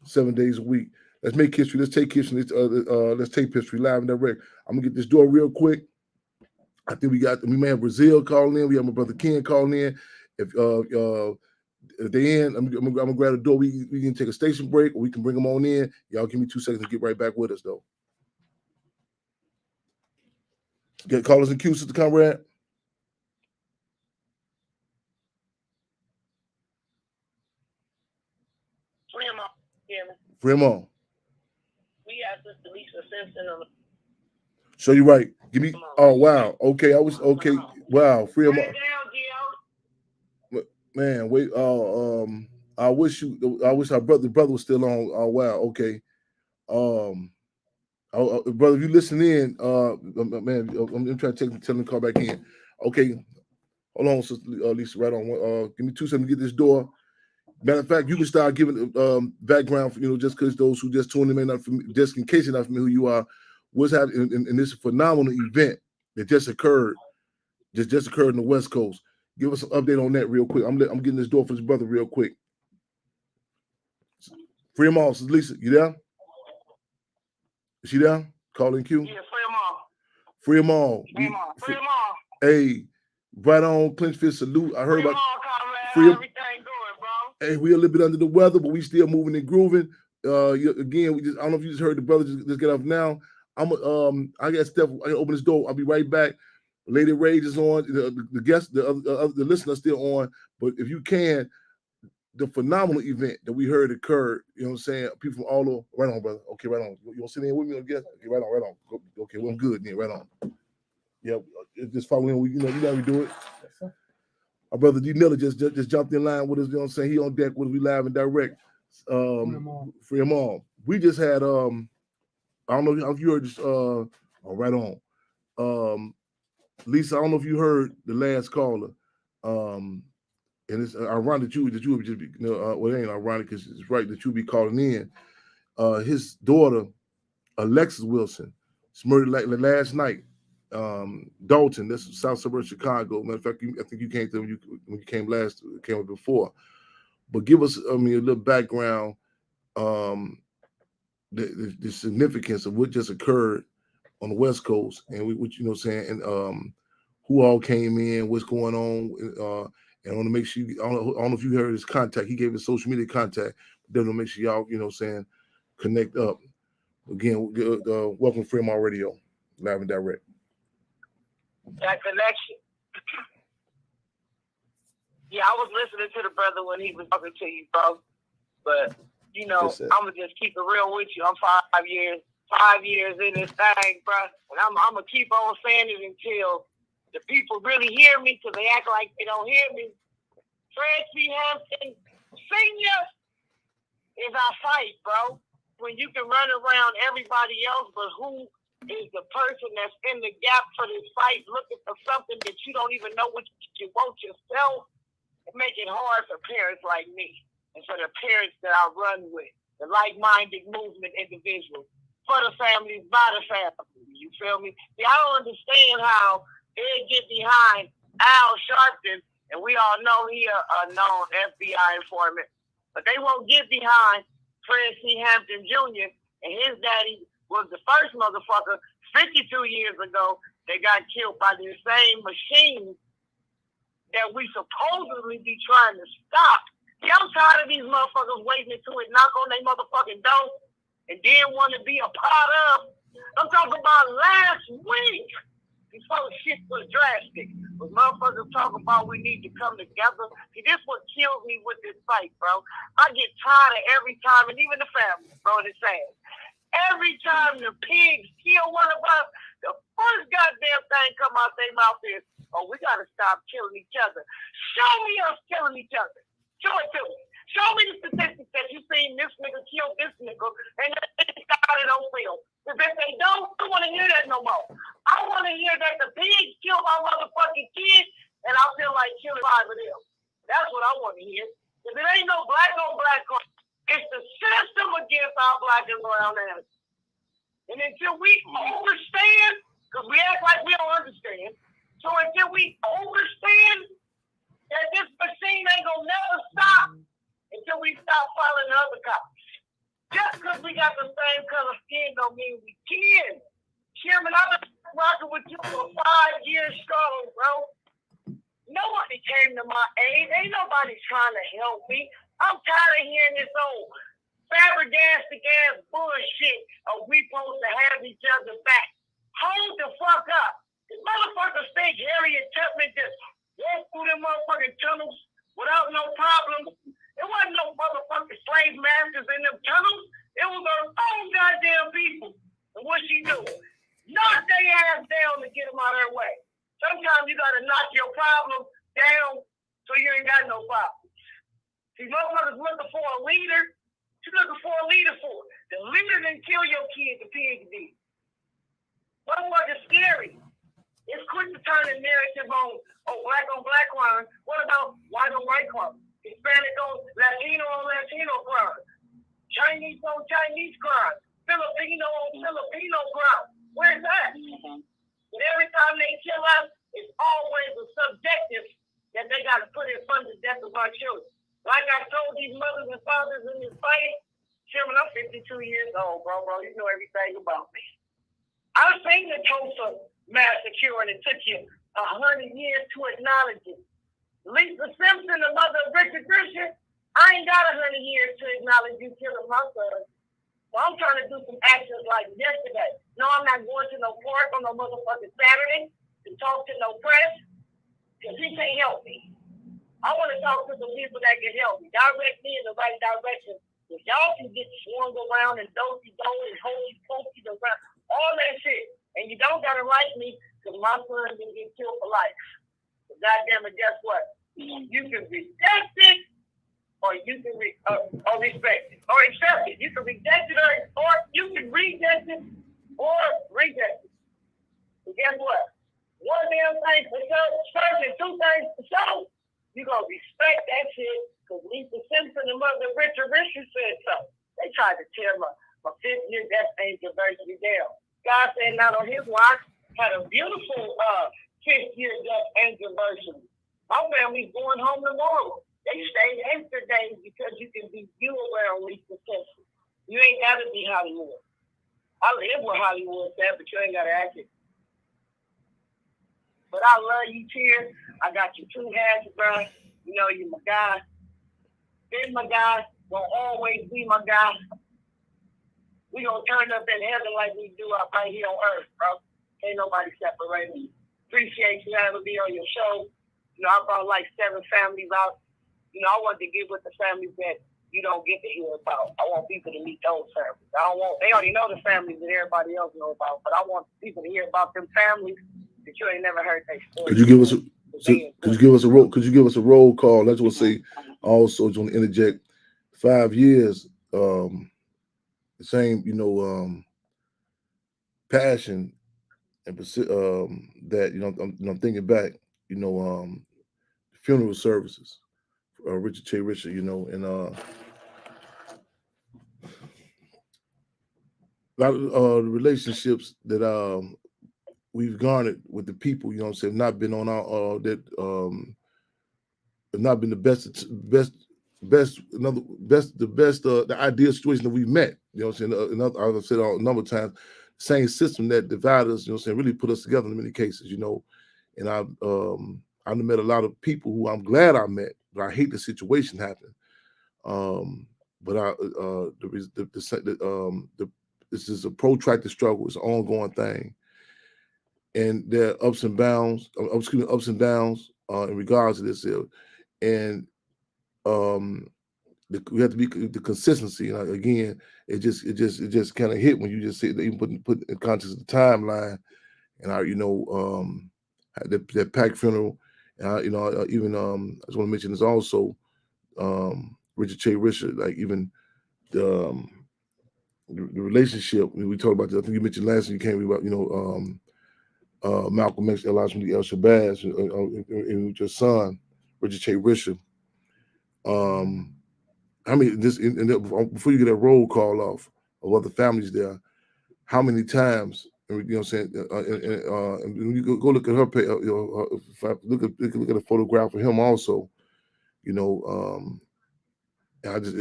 7 days a week. Let's make history. Let's take history. Let's take history live and direct. I'm gonna get this door real quick. I think we may have Brazil calling in. We have my brother Ken calling in. If they in, I'm gonna grab the door. We can take a station break, or we can bring them on in. Y'all give me 2 seconds to get right back with us, though. Get callers and queue, Sister Conrad. Fremont. We got Sister Lisa Simpson on the. So you're right. Give me. Oh wow. Okay, I was okay. Wow, Fremont. Man, wait. I wish our brother was still on. Oh wow. Okay. Brother, if you listen in, man, I'm trying to tell him to call back in. Okay. Hold on, Sister Lisa. Right on. Give me 2 seconds to get this door. Matter of fact, you can start giving background, just because those who just tuned in may not, just in case you're not familiar who you are, what's happening in this phenomenal event that just occurred in the West Coast. Give us an update on that real quick. I'm getting this door for his brother real quick. Free them all, Sister Lisa. You there? Is she there? Calling Q? Yeah, free them all. Free them all. Free them all. Hey, right on, clinch fist salute. I heard free about free everything going, bro. Hey, we a little bit under the weather, but we still moving and grooving. Again, I don't know if you just heard the brother just get off now. I got Steph. I can open this door. I'll be right back. Lady Rage is on. The guest, the listener still on. But if you can, the phenomenal event that we heard occurred. You know what I'm saying? People from all over. Right on, brother. Okay, right on. You want to sit in with me on guest? Okay, right on. Okay, well, I'm good. Yeah, right on. Yeah, just following. You know how we do it. Our brother D. Miller just jumped in line with us. You know what I'm saying? He on deck with us. We live and direct. Free them all. We just had I don't know if you heard this. Right on. Lisa, I don't know if you heard the last caller. And it's ironic that you would just be. Well, it ain't ironic because it's right that you be calling in. His daughter, Alexis Wilson, was murdered last night. Dalton, that's South suburb of Chicago. Matter of fact, I think you came to when you came before. But give us, a little background, the significance of what just occurred on the West Coast, and what you know, saying, and who all came in, what's going on, and I want to make sure. I don't know if you heard his contact. He gave his social media contact. Then to make sure y'all, saying, connect up. Again, welcome to Fremont Radio, live and direct. That connection. Yeah, I was listening to the brother when he was talking to you, bro. But, I'm going to just keep it real with you. I'm 5 years in this thing, bro. And I'm going to keep on saying it until the people really hear me, because they act like they don't hear me. Fred Hampton Sr. is our fight, bro. When you can run around everybody else, but who is the person that's in the gap for this fight, looking for something that you don't even know what you want yourself, it make it hard for parents like me and for the parents that I run with, the like-minded movement individuals, for the families, by the family. You feel me? See, I don't understand how they get behind Al Sharpton, and we all know he a known FBI informant, but they won't get behind Fred Hampton Jr. and his daddy was the first motherfucker 52 years ago that got killed by the same machine that we supposedly be trying to stop. See, I'm tired of these motherfuckers waiting until it knock on their motherfucking door and then want to be a part of. I'm talking about last week before shit was drastic. When motherfuckers talk about we need to come together. See, this what kills me with this fight, bro. I get tired of every time, and even the family, bro, it's sad. Every time the pigs kill one of us, the first goddamn thing come out their mouth is, oh, we got to stop killing each other. Show me us killing each other. Show it to me. Show me the statistics that you seen this nigga kill this nigga and they got it on film. Because if they don't want to hear that no more. I want to hear that the pigs killed my motherfucking kids and I feel like killing 5 of them. That's what I want to hear. Because it ain't no black on black crime. It's the system against our black and brown ass. And until we understand, because we act like we don't understand, so until we understand that this machine ain't gonna never stop until we stop following the other cops. Just because we got the same color skin don't mean we can. Chairman, I've been rocking with you for 5 years strong, bro. Nobody came to my aid. Ain't nobody trying to help me. I'm tired of hearing this old flabbergasted ass bullshit of we supposed to have each other back. Hold the fuck up. This motherfuckers think Harriet Tubman just walked through them motherfucking tunnels without no problem. There wasn't no motherfucking slave masters in them tunnels. It was our own goddamn people. And what she do? Knock their ass down to get them out of their way. Sometimes you gotta knock your problem down so you ain't got no problem. See, motherfuckers looking for a leader. You're looking for a leader for it. The leader didn't kill your kid, the pig did. Motherfuckers scary. It's quick to turn the narrative on black crime. What about white on white crime? Hispanic on Latino crime. Chinese on Chinese crime. Filipino on Filipino crime. Where's that? But every time they kill us, it's always a subjective that they got to put in front of the death of our children. Like I told these mothers and fathers in this fight, Chairman, I'm 52 years old, bro. You know everything about me. I've seen the Tulsa massacre and it took you 100 years to acknowledge it. Lisa Simpson, the mother of Richard Christian, I ain't got 100 years to acknowledge you killing my son. So I'm trying to do some actions like yesterday. No, I'm not going to no park on no motherfucking Saturday to talk to no press because he can't help me. I want to talk to some people that can help me, direct me in the right direction. If y'all can get swung around and do-si-do and holy-pokey around, all that shit, and you don't got to like me because my son didn't get killed for life. But goddamn it, guess what? You can reject it or you can respect it or accept it. You can reject it or you can reject it or reject it. But guess what? One damn thing for sure, first and two things for sure, you're going to respect that shit because Lisa Simpson and Mother Richard said so. They tried to tear my 5th year death anniversary down. God said not on his watch, had a beautiful 5th year death anniversary. My family's going home tomorrow. They stayed extra days because you can be you around Lisa Simpson. You ain't got to be Hollywood. I live where Hollywood's at, but you ain't got to act it. But I love you, Cheer. I got you 2 hats, bro. You know, you're my guy. Been my guy. Gonna always be my guy. We gonna turn up in heaven like we do up right here on earth, bro. Ain't nobody separate me. Appreciate you having me on your show. You know, I brought like 7 families out. You know, I want to give with the families that you don't get to hear about. I want people to meet those families. They already know the families that everybody else knows about, but I want people to hear about them families that you ain't never heard their story. Could you give us a roll call? That's what I say. Also, just want to interject. 5 years, the same, passion and that I'm thinking back. Funeral services, Richard J. Richard, and a lot of the relationships that we've garnered with the people, have not been on our have not been the the ideal situation that we've met. I've said a number of times, same system that divided us, really put us together in many cases, and I've met a lot of people who I'm glad I met, but I hate the situation happened. But this is a protracted struggle. It's an ongoing thing. And there are ups and downs in regards to this. And we have to be the consistency. Again, it just kind of hit when you just say that, even put in context of the timeline, and that packed funeral. I just want to mention this also, Richard J. Richard, like even the relationship we talked about. I think you mentioned last time you came about, Malcolm X, Elijah El Shabazz, and your son, Richard J. Richard. Before you get that roll call off of other families there, how many times, you know what I'm saying? And when you go look at her page, if I look at a photograph of him also, you know, and I just,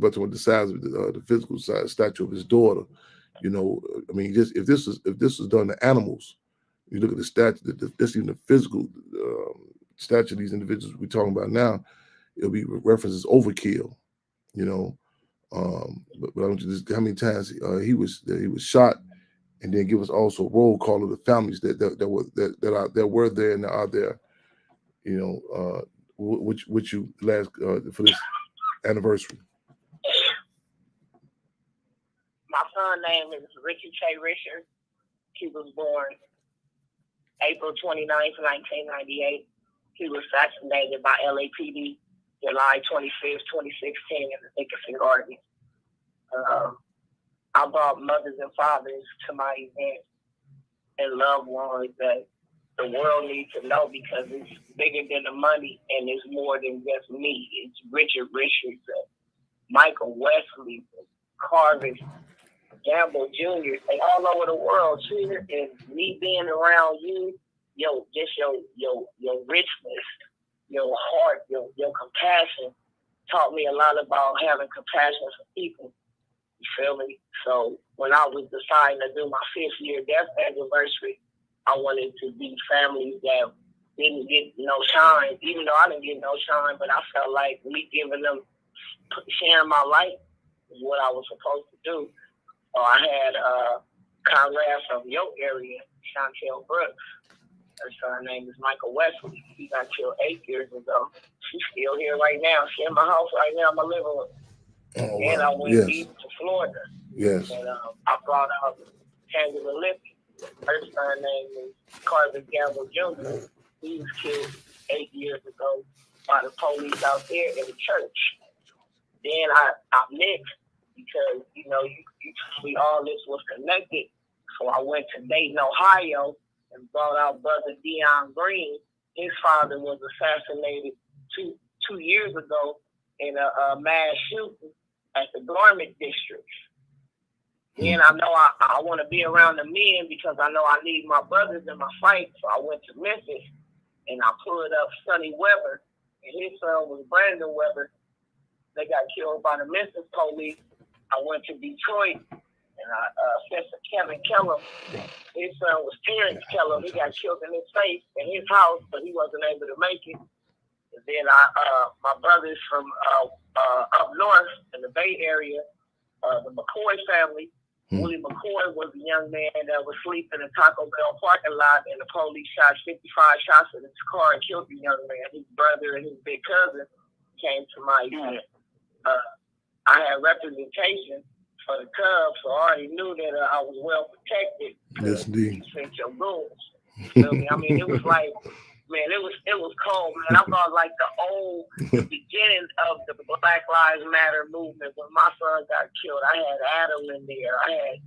but with the size of the physical size stature of his daughter, you know, I mean, just if this was done to animals, you look at the stature, that's even the physical stature of these individuals we're talking about now, it'll be referenced as overkill, you know. But I want you to just how many times he was shot, and then give us also a roll call of the families that were there and are there, you know, which you last for this anniversary. My son's name is Richard K. Richard. He was born April 29th, 1998. He was assassinated by LAPD July 25th, 2016 in the Nickerson Garden. I brought mothers and fathers to my event and loved ones that the world needs to know, because it's bigger than the money and it's more than just me. It's Richard Richards, Michael Wesley, Carvis, Gamble Jr. They all over the world here, and me being around you, just your richness, your heart, your compassion taught me a lot about having compassion for people. You feel me? So when I was deciding to do my 5th year death anniversary, I wanted to be families that didn't get no shine, even though I didn't get no shine, but I felt like me giving them, sharing my life is what I was supposed to do. So I had Conrad from your area, Chantel Brooks. Her son name is Michael Wesley. He got killed 8 years ago. She's still here right now. She's in my house right now in my living room. Oh, and wow. I went deep to Florida. Yes. And I brought out Tangela Lippy. Her son name is Carvis Gamble Jr. He was killed 8 years ago by the police out there in the church. Then I mixed because, we all this was connected. So I went to Dayton, Ohio, and brought out Brother Dion Green. His father was assassinated two years ago in a mass shooting at the Garment District. Then I know I want to be around the men because I know I need my brothers in my fight. So I went to Memphis and I pulled up Sonny Weber, and his son was Brandon Weber. They got killed by the Memphis police. I went to Detroit and I sent to Kevin Kellum. His son was Terrence Kellum. He got killed in his face in his house, but he wasn't able to make it. And then my brothers from up north in the Bay Area, the McCoy family. Willie McCoy was a young man that was sleeping in a Taco Bell parking lot, and the police shot 55 shots in his car and killed the young man. His brother and his big cousin came to my event. I had representation for the Cubs, so I already knew that I was well protected. Yes, indeed. Sent your goals. You feel me? I mean, it was like, man, it was cold, man. I thought like the beginning of the Black Lives Matter movement when my son got killed. I had Adam in there. I had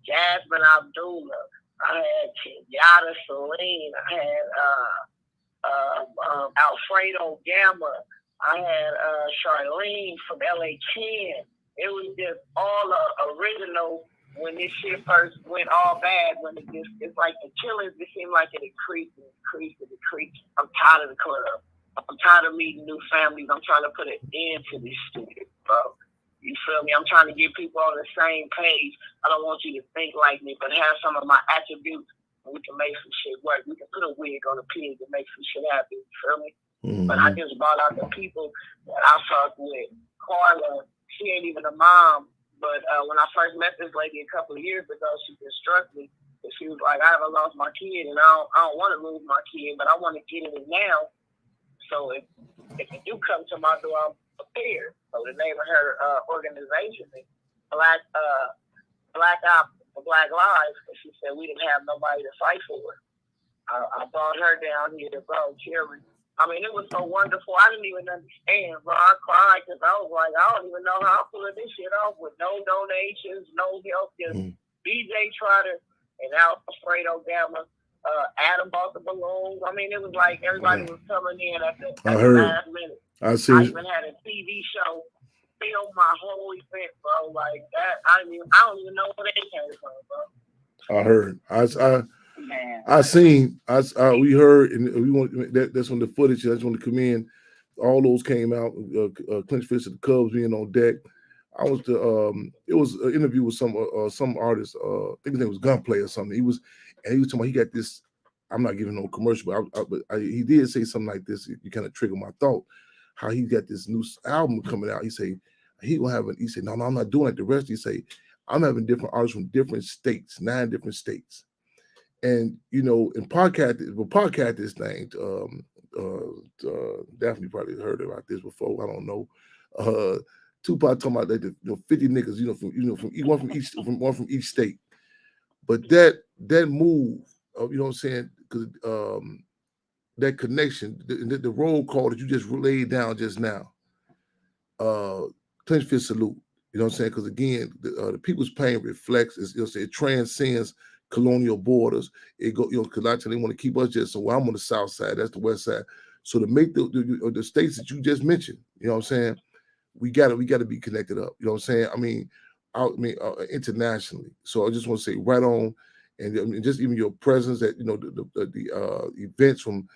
Jasmine Abdullah. I had Yada Celine. I had Alfredo Gamma. I had Charlene from LA 10. It was just all original. When this shit first went all bad, it's like the killings, it seemed like it increased. I'm tired of the club. I'm tired of meeting new families. I'm trying to put an end to this shit, bro. You feel me? I'm trying to get people on the same page. I don't want you to think like me, but have some of my attributes, and we can make some shit work. We can put a wig on a pig and make some shit happen. You feel me? Mm-hmm. But I just brought out the people that I fuck with. Carla, she ain't even a mom. But when I first met this lady a couple of years ago, she just struck me. And she was like, I haven't lost my kid, and I don't want to lose my kid, but I want to get it now. So if you do come to my door, I'm prepared. So the name of her organization is Black Lives, because she said we didn't have nobody to fight for her. I brought her down here, bro, Chairman. I mean, it was so wonderful. I didn't even understand, bro. I cried because I was like, I don't even know how I'm pulling this shit off with no donations, no help. Just BJ Trotter and Alfredo Gamma. Adam bought the balloons. I mean, it was like everybody was coming in at the last minute. I even had a TV show film my whole event, bro. Like that, I don't even know where they came from, bro. I heard. We heard, and we want that's when the footage. I just want to commend. All those came out. Clinch Fish of the Cubs being on deck. It was an interview with some artist. I think his name was Gunplay or something. He was talking about he got this. I'm not giving no commercial, but he did say something like this. You kind of triggered my thought. How he got this new album coming out. He said no, I'm not doing like the rest. He say, I'm having different artists from different states, 9 different states. And in podcast this thing. Daphne probably heard about this before. I don't know. Tupac talking about that 50 niggas, from one from each state. But that move, you know what I'm saying? Because that connection, the roll call that you just laid down just now, clench fist salute. You know what I'm saying? Because again, the people's pain reflects. It transcends colonial borders. It go, because a lot of times they want to keep us just. So I'm on the south side, that's the west side. So to make the states that you just mentioned, you know what I'm saying? We got to be connected up. You know what I'm saying? Internationally. So I just want to say right on, and just even your presence at the events from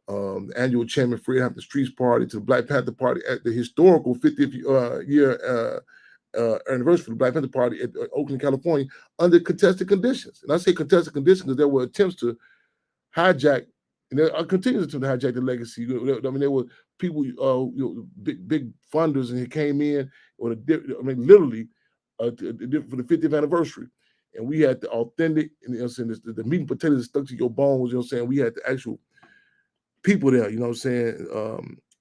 the annual Chairman Fred Hampton Streets Party to the Black Panther Party at the historical 50th year anniversary for the Black Panther Party at Oakland, California, under contested conditions. And I say contested conditions because there were attempts to hijack, and there continue to hijack the legacy. I mean, there were people, big funders, and he came in on literally for the 50th anniversary. And we had the authentic, and the meat and potatoes stuck to your bones. You know what I'm saying? We had the actual people there. You know what I'm saying?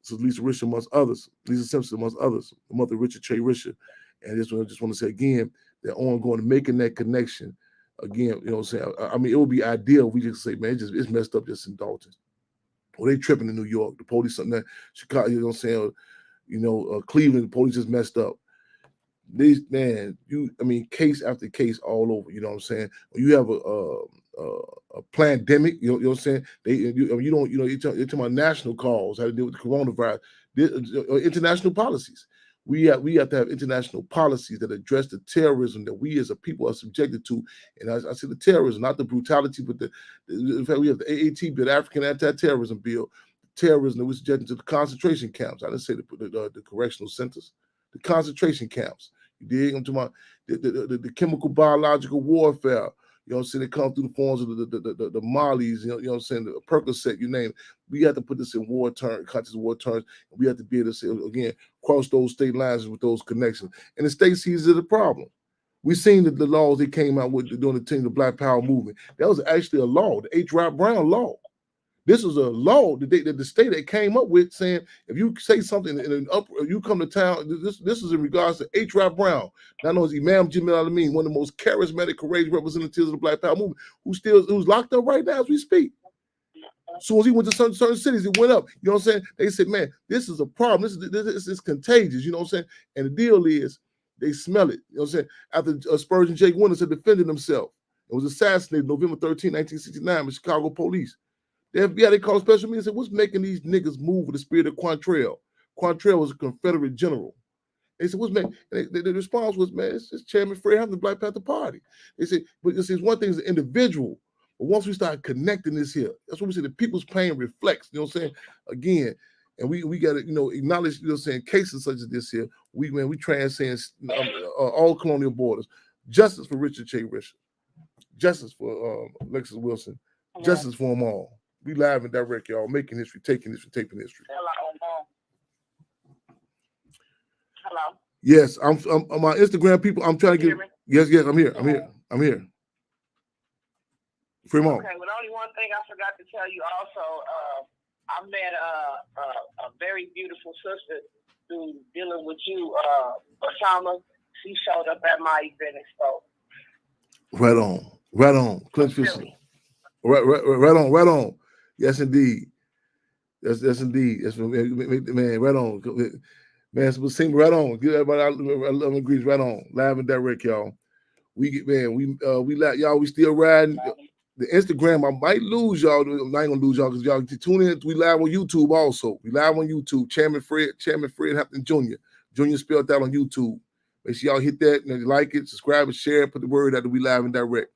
So Lisa Risher amongst others, Lisa Simpson amongst others, the mother Richard Che Risher. And I just want to say again, they're ongoing, making that connection. Again, you know what I'm saying? I mean, it would be ideal if we just say, man, it's messed up just in Dalton. Or they tripping in New York. The police, something that Chicago, you know what I'm saying? Cleveland, the police just messed up. These, man, case after case all over. You know what I'm saying? When you have a pandemic, you know what I'm saying? You're talking about national calls, how to deal with the coronavirus, international policies. We have to have international policies that address the terrorism that we as a people are subjected to. And I say the terrorism, not the brutality, but in fact, we have the AAT bill, the African Anti-Terrorism Bill, terrorism that we're subjected to the concentration camps. I didn't say the correctional centers, the concentration camps. You dig? I'm talking about the chemical biological warfare. You know what I'm saying? It comes through the forms of the Mollies, you know what I'm saying, the Percocet, you name it. We have to put this in conscious war terms. And we have to be able to say, again, cross those state lines with those connections. And the state sees it as a problem. We've seen the laws they came out with during the Black Power movement. That was actually a law, the H. Rod Brown law. This was a law that the state that came up with, saying if you say something you come to town. This is in regards to H. Rod Brown. Not only is Imam Jamil Alameen, one of the most charismatic, courageous representatives of the Black Power movement, who's locked up right now as we speak. So as he went to certain cities, it went up. You know what I'm saying? They said, man, this is a problem. This is contagious. You know what I'm saying? And the deal is, they smell it. You know what I'm saying? After Spurgeon Jake Winters had defended himself and was assassinated November 13, 1969 by Chicago police. The FBI, they called special meeting and said, what's making these niggas move with the spirit of Quantrell? Quantrell was a Confederate general. They said, what's making, the response was, man, it's Chairman Fred Hampton, the Black Panther Party. They said, but this is one thing is an individual. But once we start connecting this here, that's what we say, the people's pain reflects, you know what I'm saying? Again, and we got to, acknowledge, you know what I'm saying, cases such as this here, we transcend all colonial borders. Justice for Richard Che Risher. Justice for Alexis Wilson. Justice for them all. We live and direct, y'all, making history, taking history, taping history. Hello. Yes, I'm on my Instagram. People, I'm trying to get. Yes, I'm here. I'm here. Fremont. Okay. Well, only one thing I forgot to tell you also. I met a very beautiful sister who dealing with you, Osama. She showed up at my event and spoke. Right on. Clinch Fisher. Right on. Yes, indeed. Yes, indeed. Yes, man. Right on, man. So sing right on. Give everybody 11 degrees. Right on. Live and direct, y'all. We y'all. We still riding. The Instagram, I might lose y'all. I'm not gonna lose y'all because y'all tune in. We live on YouTube also. We live on YouTube. Chairman Fred Hampton Jr. Junior spelled out on YouTube. Make sure y'all hit that and like it, subscribe and share, put the word out that we live and direct.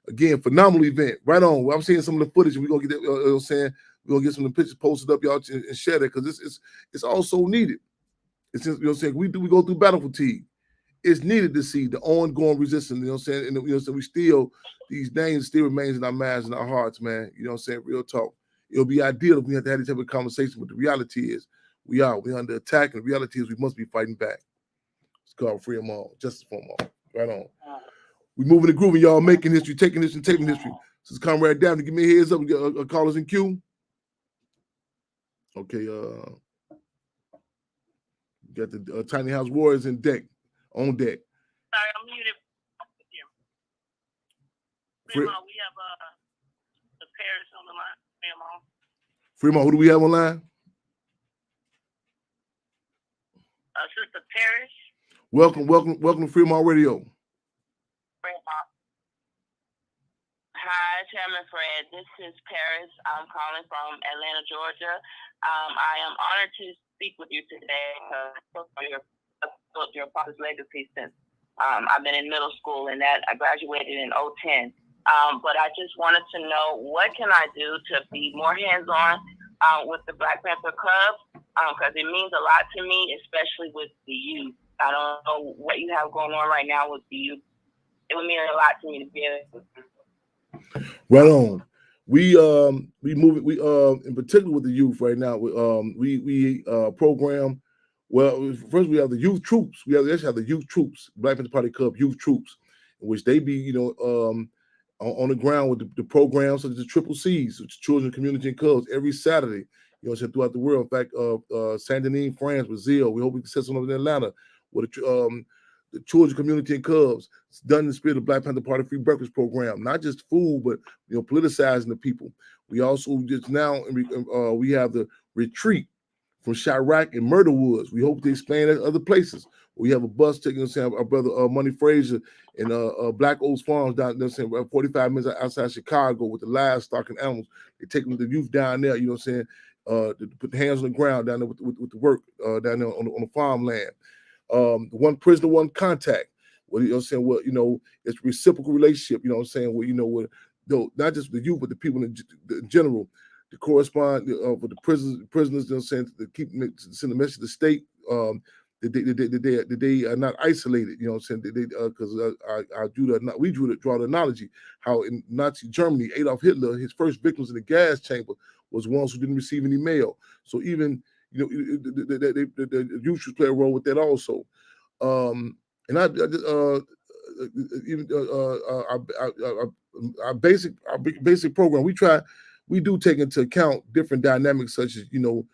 Again, phenomenal event. Right on. I'm seeing some of the footage and we're gonna get that, you know what I'm saying? We're gonna get some of the pictures posted up, y'all, and share that because it's also needed. It's just, you know what I'm saying? We go through battle fatigue. It's needed to see the ongoing resistance, you know what I'm saying? And you know, so we still, these names still remains in our minds and our hearts, man. You know what I'm saying? Real talk. It'll be ideal if we have to have this type of conversation, but the reality is we're under attack, and the reality is we must be fighting back. It's called free them all, justice for them all. Right on. We moving and grooving, y'all, making history, taking history, and taping history. This is Comrade Daphne. Give me a heads up. We got a callers in queue. Okay, got the Tiny House Warriors on deck. Sorry, I'm muted. Fremont, we have the Paris on the line. Fremont, who do we have online? Sister Paris. Welcome to Fremont Radio. Fremont. Hi, Chairman Fred. This is Paris. I'm calling from Atlanta, Georgia. I am honored to speak with you today because your father's legacy since I've been in middle school, and that I graduated in 2010. But I just wanted to know, what can I do to be more hands-on with the Black Panther Club? Because it means a lot to me, especially with the youth. I don't know what you have going on right now with the youth. It would mean a lot to me to be able to. Right on. We move it. We in particular with the youth right now. We program. Well, first we have the youth troops. We actually have the youth troops, Black Panther Party Club youth troops, in which they be, you know, on the ground with the programs such as the Triple C's, which is Children, Community, and Cubs, every Saturday, you know, throughout the world. In fact, Saint Denis, France, with Zeal. We hope we can set something up in Atlanta with the Children, Community, and Cubs. It's done in the spirit of Black Panther Party Free Breakfast Program. Not just food, but, you know, politicizing the people. We also just now, we have the retreat from Chirac and Murder Woods. We hope to expand at other places. We have a bus taking us, our brother Money Frazier in Black Oaks Farms down there, 45 minutes outside Chicago with the livestock and animals. They taking the youth down there, you know what I'm saying, to put the hands on the ground down there with the work down there on the farmland. One prisoner, one contact. Well, you know what I'm saying, well, you know, it's a reciprocal relationship, you know what I'm saying, well, you know, with not just the youth, but the people in general, to correspond with the prisoners, you know what I'm saying, to send a message to the state that they are not isolated, you know what I'm saying, because we draw the analogy how in Nazi Germany, Adolf Hitler, his first victims in the gas chamber was ones who didn't receive any mail. So even, you know, the youth should play a role with that also. And our basic program, we do take into account different dynamics such as, you know,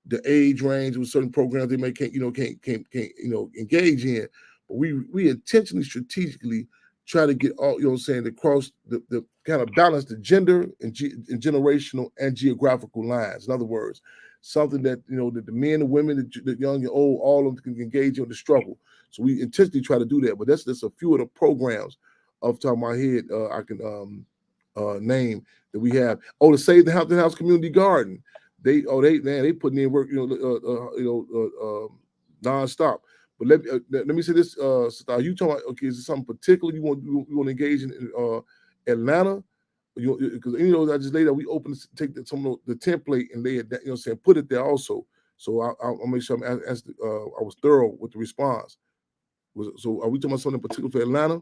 the age range with certain programs they may can't engage in, but we intentionally, strategically try to get all, you know what I'm saying, across the kind of balance the gender and generational and geographical lines. In other words, something that, you know, that the men and women, the young and old, all of them can engage in the struggle. So we intentionally try to do that. But that's a few of the programs off the top of my head I can name that we have. Oh, the Save the Hampton House Community Garden. They putting in work, nonstop. But let me say this, are you talking about, okay, is it something particular you want to engage in Atlanta? Because, you know, I just laid out, we open to take some of the template and lay it down, you know what I'm saying, put it there also. So I'll make sure I was thorough with the response. So are we talking about something particular for Atlanta?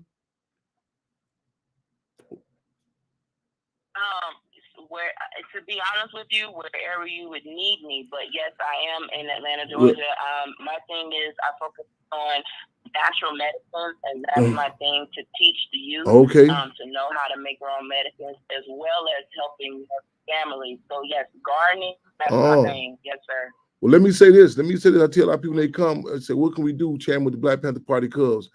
Where, to be honest with you, wherever you would need me, but yes, I am in Atlanta, Georgia. My thing is I focus on natural medicine, and that's my thing, to teach the youth to know how to make their own medicines, as well as helping their families. So yes, gardening, that's my thing. Yes, sir. Well, let me say this. I tell a lot of people when they come and say, what can we do, Chairman, with the Black Panther Party Cubs?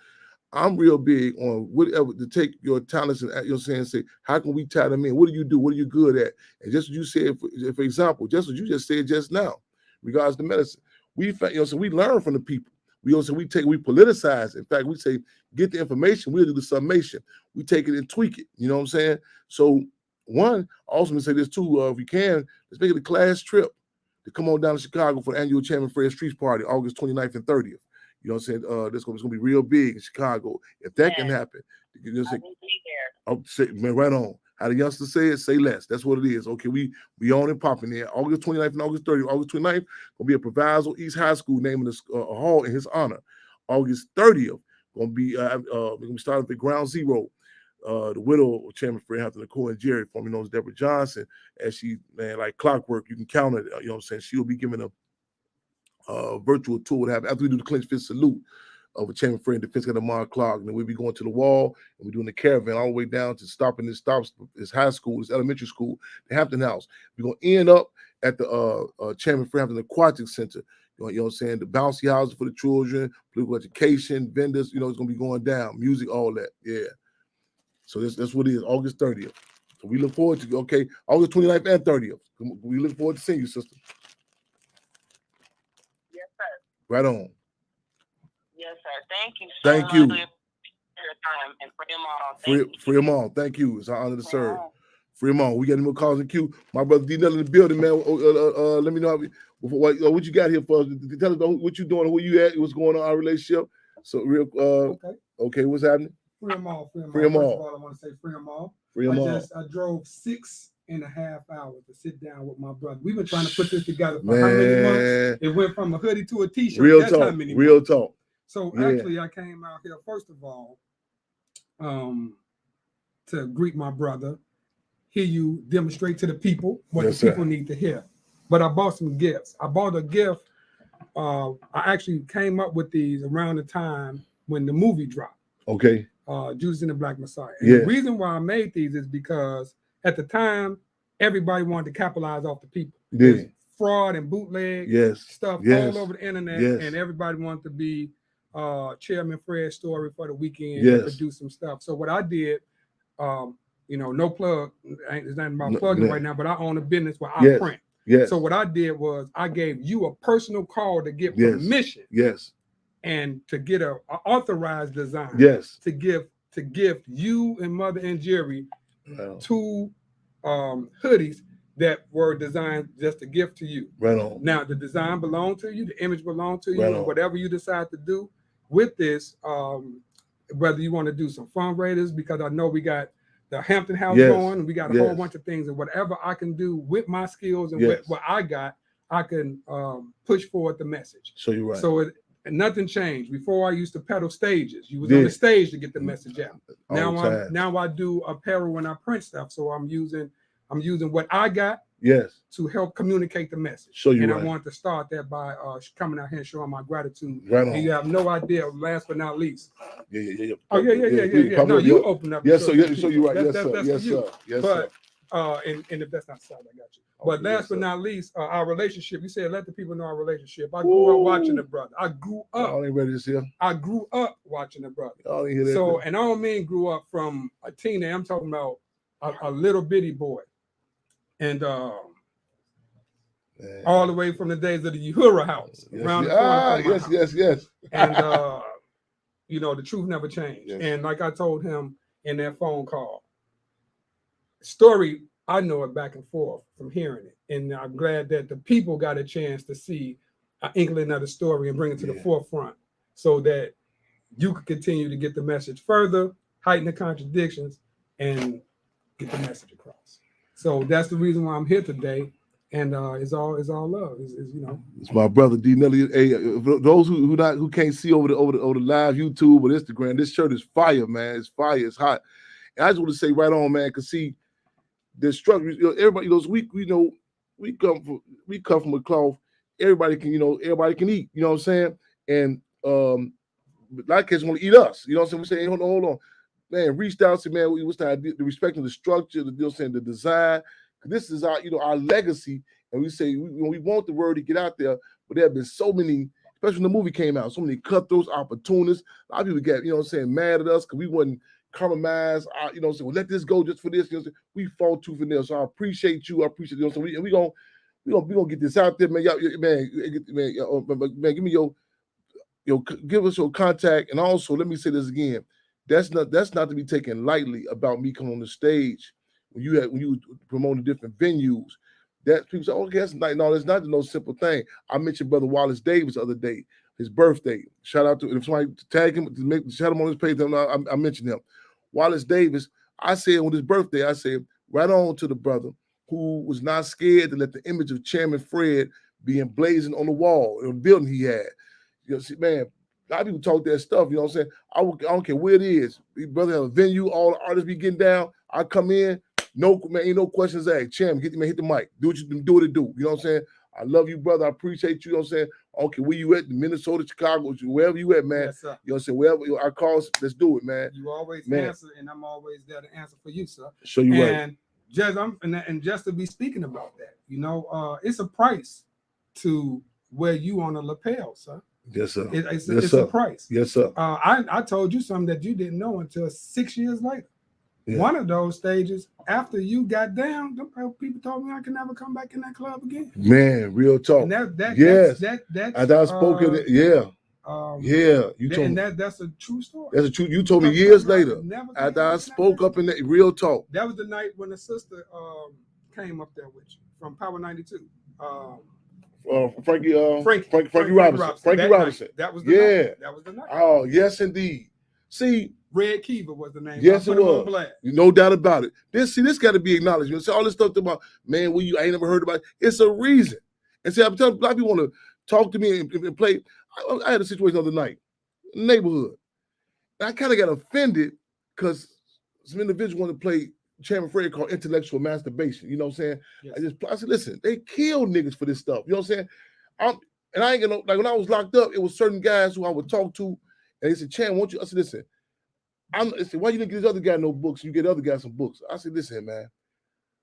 I'm real big on whatever to take your talents and, you know, say, how can we tie them in? What do you do? What are you good at? And just what you said, for example, just what you just said just now, regards to medicine, we learn from the people. We politicize. In fact, we say, get the information. We'll do the summation. We take it and tweak it. You know what I'm saying? So one, also say this too, if you can, let's make it a class trip. to come on down to Chicago for the annual Chairman Fred Streets Party, August 29th and 30th. You know what I'm saying? This is gonna be real big in Chicago. If that can happen, you know, man, right on. How the youngsters say it, say less. That's what it is. Okay, we on and popping there. August 29th and August 30th. August 29th gonna be a Proviso East High School naming a hall in his honor. August 30th gonna be we're gonna be starting at Ground Zero. The widow of Chairman Fred Hampton Jr, formerly known as Deborah Johnson, as she, man, like clockwork, you can count it. You know what I'm saying? She will be giving a virtual tour after we do the clinch fist salute of Chairman Fred Defense at Lamar Clark, and then we'll be going to the wall, and we're doing the caravan all the way down to stopping this high school, this elementary school, the Hampton House. We're gonna end up at the Chairman Fred Hampton Aquatic Center. You know what I'm saying? The bouncy houses for the children, political education, vendors. You know, it's gonna be going down, music, all that. Yeah. So that's what it is. August 30th. So we look forward to August 29th and 30th. We look forward to seeing you, sister. Yes, sir. Right on. Yes, sir. Thank you. Thank you. For your time and free them all. Free them all. Thank you. It's an honor to serve. Free them all. We got any more calls in queue? My brother D Nelly in the building, man. Let me know what you got here for us. Tell us what you doing, where you at, what's going on in our relationship. So real okay, what's happening? Free them all. Free them all. First of all, I want to say free them all. I drove 6.5 hours to sit down with my brother. We've been trying to put this together for how many months? It went from a hoodie to a t-shirt. Real talk. So actually, I came out here first of all to greet my brother, hear you demonstrate to the people what the people need to hear. But I bought some gifts. I bought a gift. I actually came up with these around the time when the movie dropped. Okay. Judas and the Black Messiah. And the reason why I made these is because at the time, everybody wanted to capitalize off the people. There's fraud and bootleg stuff all over the internet, and everybody wanted to be Chairman Fred's story for the weekend and produce some stuff. So what I did, no plug, it's not about plugging right now, but I own a business where I print. So what I did was I gave you a personal call to get permission. And to get a authorized design. To gift you and Mother and Jerry 2 hoodies that were designed just to gift to you. Right on. Now the design belonged to you, the image belonged to you, and whatever you decide to do with this, whether you want to do some fundraisers, because I know we got the Hampton House going, and we got a whole bunch of things, and whatever I can do with my skills and with what I got, I can push forward the message. So you're right. So and nothing changed. Before I used to pedal stages. You was on the stage to get the message out. Now I do apparel when I print stuff. So I'm using what I got to help communicate the message. So you I want to start that by coming out here and showing my gratitude. Right on. And you have no idea, last but not least. Yeah. Oh yeah. No, you open up. Yes, sir. So you're right. Yes, sir. But and if that's not solid, I got you. But last but not least, our relationship. You said let the people know our relationship. I grew up watching the brother. I grew up watching the brother. So, and I don't mean grew up from a teenager. I'm talking about a little bitty boy, and all the way from the days of the Uhura house. Yes. And the truth never changed. And like I told him in that phone call, story. I know it back and forth from hearing it. And I'm glad that the people got a chance to see an inkling of the story and bring it to the forefront so that you could continue to get the message further, heighten the contradictions, and get the message across. So that's the reason why I'm here today. And it's all love. It's my brother D Nelly. Hey, those who can't see over the live YouTube or Instagram, this shirt is fire, man. It's fire. It's hot. And I just want to say right on, man, because see, the struggle, everybody knows we come from a cloth. Everybody can eat. You know what I'm saying? And like kids want to eat us. You know what I'm saying? We say, hold on, man. Reached out to man. We was the respect of the structure, the design. This is our legacy, and we say we want the word to get out there. But there have been so many, especially when the movie came out, so many cutthroats, opportunists. A lot of people get mad at us because we wasn't compromise, well, let this go just for this. We fought tooth and nail. So I appreciate you. So we gonna get this out there, man. Man, give me give us your contact, and also let me say this again. That's not to be taken lightly about me coming on the stage when you promoting different venues. That people say, okay, that's not, no, that's not no simple thing. I mentioned Brother Wallace Davis the other day, his birthday. Shout out to, if somebody tag him, shout him on his page, I mentioned him. Wallace Davis, I said on his birthday, I said, right on to the brother who was not scared to let the image of Chairman Fred be emblazoned on the wall in the building he had. You know, see, man, a lot of people talk that stuff, you know what I'm saying? I don't care where it is. Brother have a venue, all the artists be getting down. I come in, no, man, ain't no questions asked. Chairman, hit the mic. Do what you do what it do. You know what I'm saying? I love you, brother. I appreciate you. You know what I'm saying? Okay, where you at? Minnesota, Chicago, wherever you at, man. Yes, sir. You know what I'm saying? Wherever I call, let's do it, man. You always man. Answer, and I'm always there to answer for you, sir. Show you right. And Judge, and just to be speaking about that, you know, it's a price to wear you on a lapel, sir. Yes, sir. It's a price. Yes, sir. I told you something that you didn't know until 6 years later. Yeah. One of those stages, after you got down, people told me I could never come back in that club again. Man, real talk. And that's as I spoke in it, yeah. You told me that's a true story. That's a true. You told me years later after I spoke up in that real talk. That was the night when the sister came up there with you from Power 92. Frankie Robinson. Frankie Robinson. That was the night. That was the night. Oh, yes, indeed. See, Red Kiva was the name. Yes, it was. No doubt about it. This got to be acknowledged. You see all this stuff about, man, I ain't never heard about it. It's a reason. And see, I'm telling a lot of people want to talk to me and play. I had a situation the other night in the neighborhood. And I kind of got offended because some individual wanted to play Chairman Fred called intellectual masturbation. You know what I'm saying? Yes. I said, listen, they kill niggas for this stuff. You know what I'm saying? And I ain't gonna, like when I was locked up, it was certain guys who I would talk to, and they said, Chan, won't you? I said, listen, I said, why you didn't get this other guy no books? You get the other guy some books. I said, listen, man,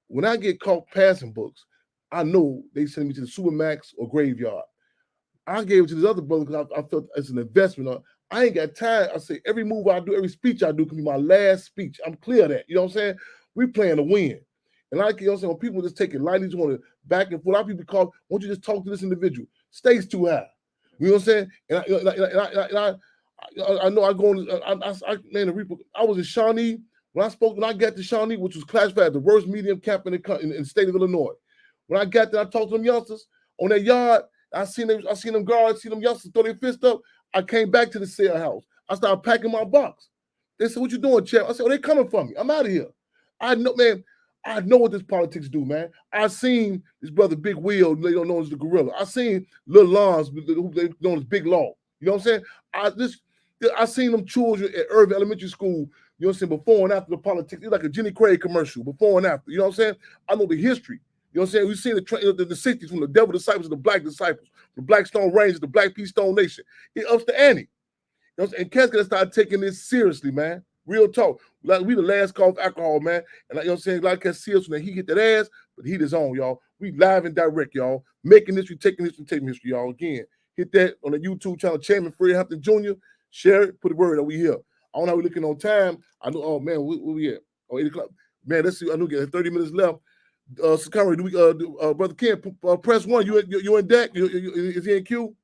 when I get caught passing books, I know they send me to the Supermax or Graveyard. I gave it to this other brother because I felt it's an investment. I ain't got time. I say every move I do, every speech I do can be my last speech. I'm clear of that. You know what I'm saying? We playing to win. And like, you know what I'm saying, when people just take it lightly, just want to back and forth, a lot of people call, won't you just talk to this individual? Stakes too high. You know what I'm saying? And I know I go on, I was in Shawnee. When I got to Shawnee, which was classified as the worst medium camp in the state of Illinois. When I got there, I talked to them youngsters on their yard. I seen them guards, see them youngsters throw their fist up. I came back to the cell house. I started packing my box. They said, what you doing, Chair? I said, oh, they coming for me. I'm out of here. I know, man, I know what this politics do, man. I seen this brother Big Wheel, they don't know as the Gorilla. I seen Lil Lons, who they know as Big Law. You know what I'm saying? I seen them children at Irving Elementary School, you know what I'm saying, before and after the politics. It's like a Jenny Craig commercial, before and after. You know what I'm saying? I know the history. You know what I'm saying? We've seen the 60s from the devil disciples to the black disciples, the Black Stone Rangers, the Black Peace Stone Nation. It ups the ante. You know what I'm saying? And cats gotta start taking this seriously, man. Real talk. Like we the last call of alcohol, man. And like, you know what I'm saying? Like cats see us when he hit that ass, but the heat is on, y'all. We live and direct, y'all. Making history, taking history, y'all. Again, hit that on the YouTube channel, Chairman Fred Hampton Jr. Share it, put the word that we here. I don't know how we're looking on time. I know, oh man, where we at? Oh, 8 o'clock. Man, let's see. I know we got 30 minutes left. So Conrad, do we Brother Ken, press 1. You in deck? Is he in queue?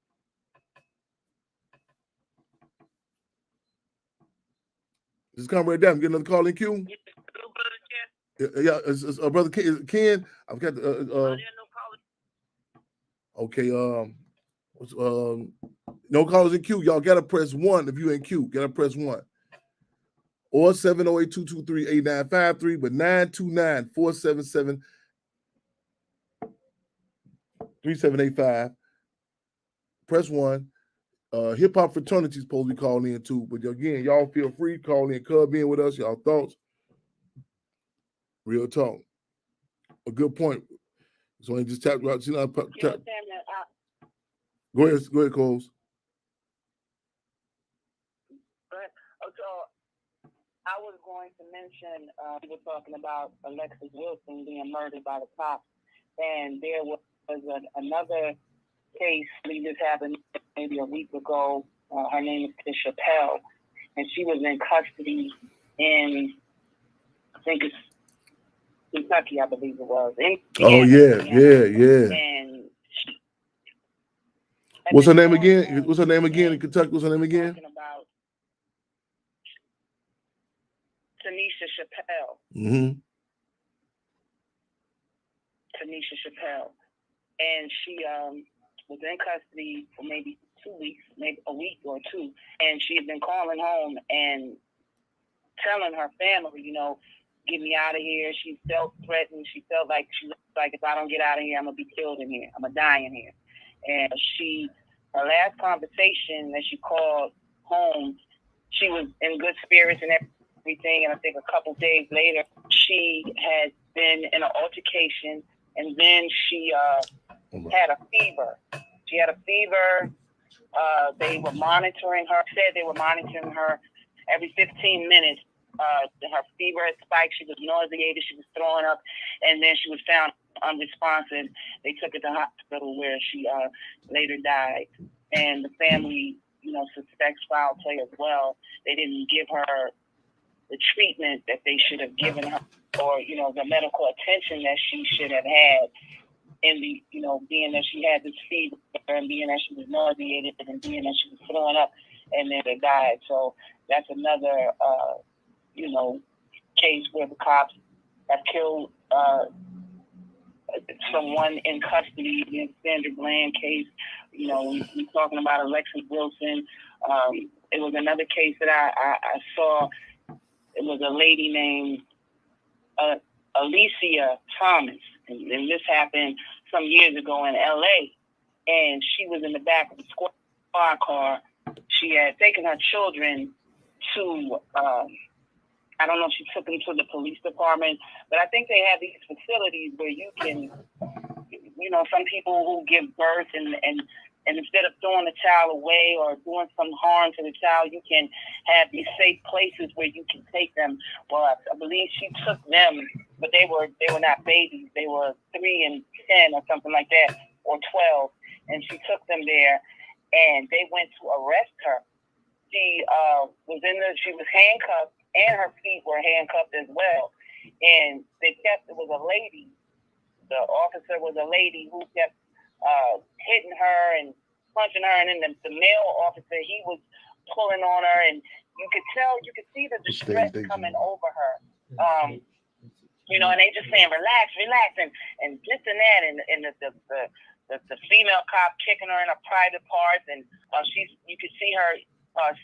This is Conrad Daphne. Get another call in queue. Yeah, it's Brother Ken. I've got the okay. No callers in queue. Y'all gotta press 1 if you in queue. Gotta press 1. Or 708-223-8953, but 929-477-3785. Press 1. Hip hop fraternity is supposed to be calling in too. But again, y'all feel free, call in, cub in with us, y'all thoughts. Real talk. A good point. So I just tapped out. Go ahead, Coles. I was going to mention, we were talking about Alexis Wilson being murdered by the cops, and there was another case that just happened maybe a week ago. Her name is Chappelle, and she was in custody in, I think it's Kentucky, I believe it was. Oh, yeah. And what's her name again? What's her name again in Kentucky? What's her name again? Talking about Tanisha Chappelle. Mm-hmm. Tanisha Chappelle, and she was in custody for maybe 2 weeks, maybe a week or two, and she had been calling home and telling her family, you know, get me out of here. She felt threatened. She felt like if I don't get out of here, I'm gonna be killed in here. I'm gonna die in here. And her last conversation that she called home, she was in good spirits and everything. And I think a couple days later, she had been in an altercation, and then she had a fever. She had a fever. They were monitoring her. Said they were monitoring her every 15 minutes. Her fever had spiked. She was nauseated. She was throwing up, and then she was found unresponsive. They took her to the hospital where she later died. And the family, you know, suspects foul play as well. They didn't give her the treatment that they should have given her, or, you know, the medical attention that she should have had. In the, you know, being that she had this fever, and being that she was nauseated, and being that she was throwing up, and then they died. So that's another, you know, case where the cops have killed someone in custody. The Sandra Bland case, you know, we're talking about Alexis Wilson. It was another case that I saw. It was a lady named Alicia Thomas, and this happened some years ago in LA, and she was in the back of the squad car. She had taken her children to, I don't know if she took them to the police department, but I think they have these facilities where you can, you know, some people who give birth and instead of throwing the child away or doing some harm to the child, you can have these safe places where you can take them. Well, I believe she took them, but they were not babies. They were 3 and 10 or something like that, or 12. And she took them there, and they went to arrest her. She was handcuffed, and her feet were handcuffed as well. And it was a lady. The officer was a lady who kept hitting her and punching her, and then the male officer, he was pulling on her, and you could see the distress coming over her. You know, and they just saying relax, and this and that, and the female cop kicking her in her private parts, and you could see her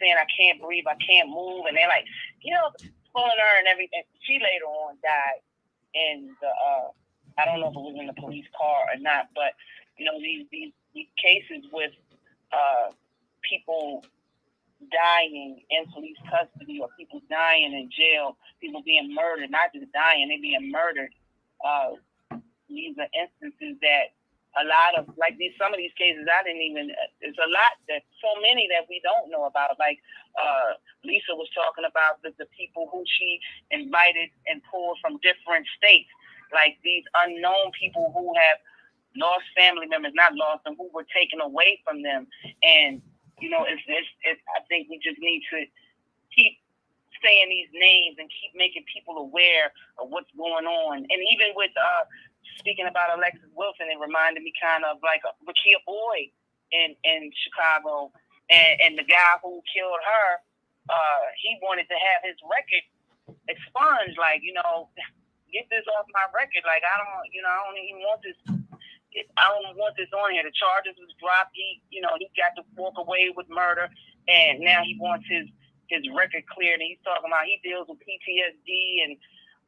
saying, I can't breathe, I can't move, and they're like, you know, pulling her and everything. She later on died, and I don't know if it was in the police car or not, but you know, these cases with people dying in police custody, or people dying in jail, people being murdered, not just dying, they being murdered. These are instances that a lot of, like some of these cases, there's a lot, that so many that we don't know about. Like Lisa was talking about the people who she invited and pulled from different states, like these unknown people who have lost family members, not lost them, who were taken away from them. And, you know, I think we just need to keep saying these names and keep making people aware of what's going on. And even with, speaking about Alexis Wilson, it reminded me kind of like Rakia Boyd in Chicago. And the guy who killed her, he wanted to have his record expunged, like, you know, get this off my record. Like, I don't even want this. I don't want this on here. The charges was dropped. He got to walk away with murder, and now he wants his record cleared. And he's talking about he deals with PTSD and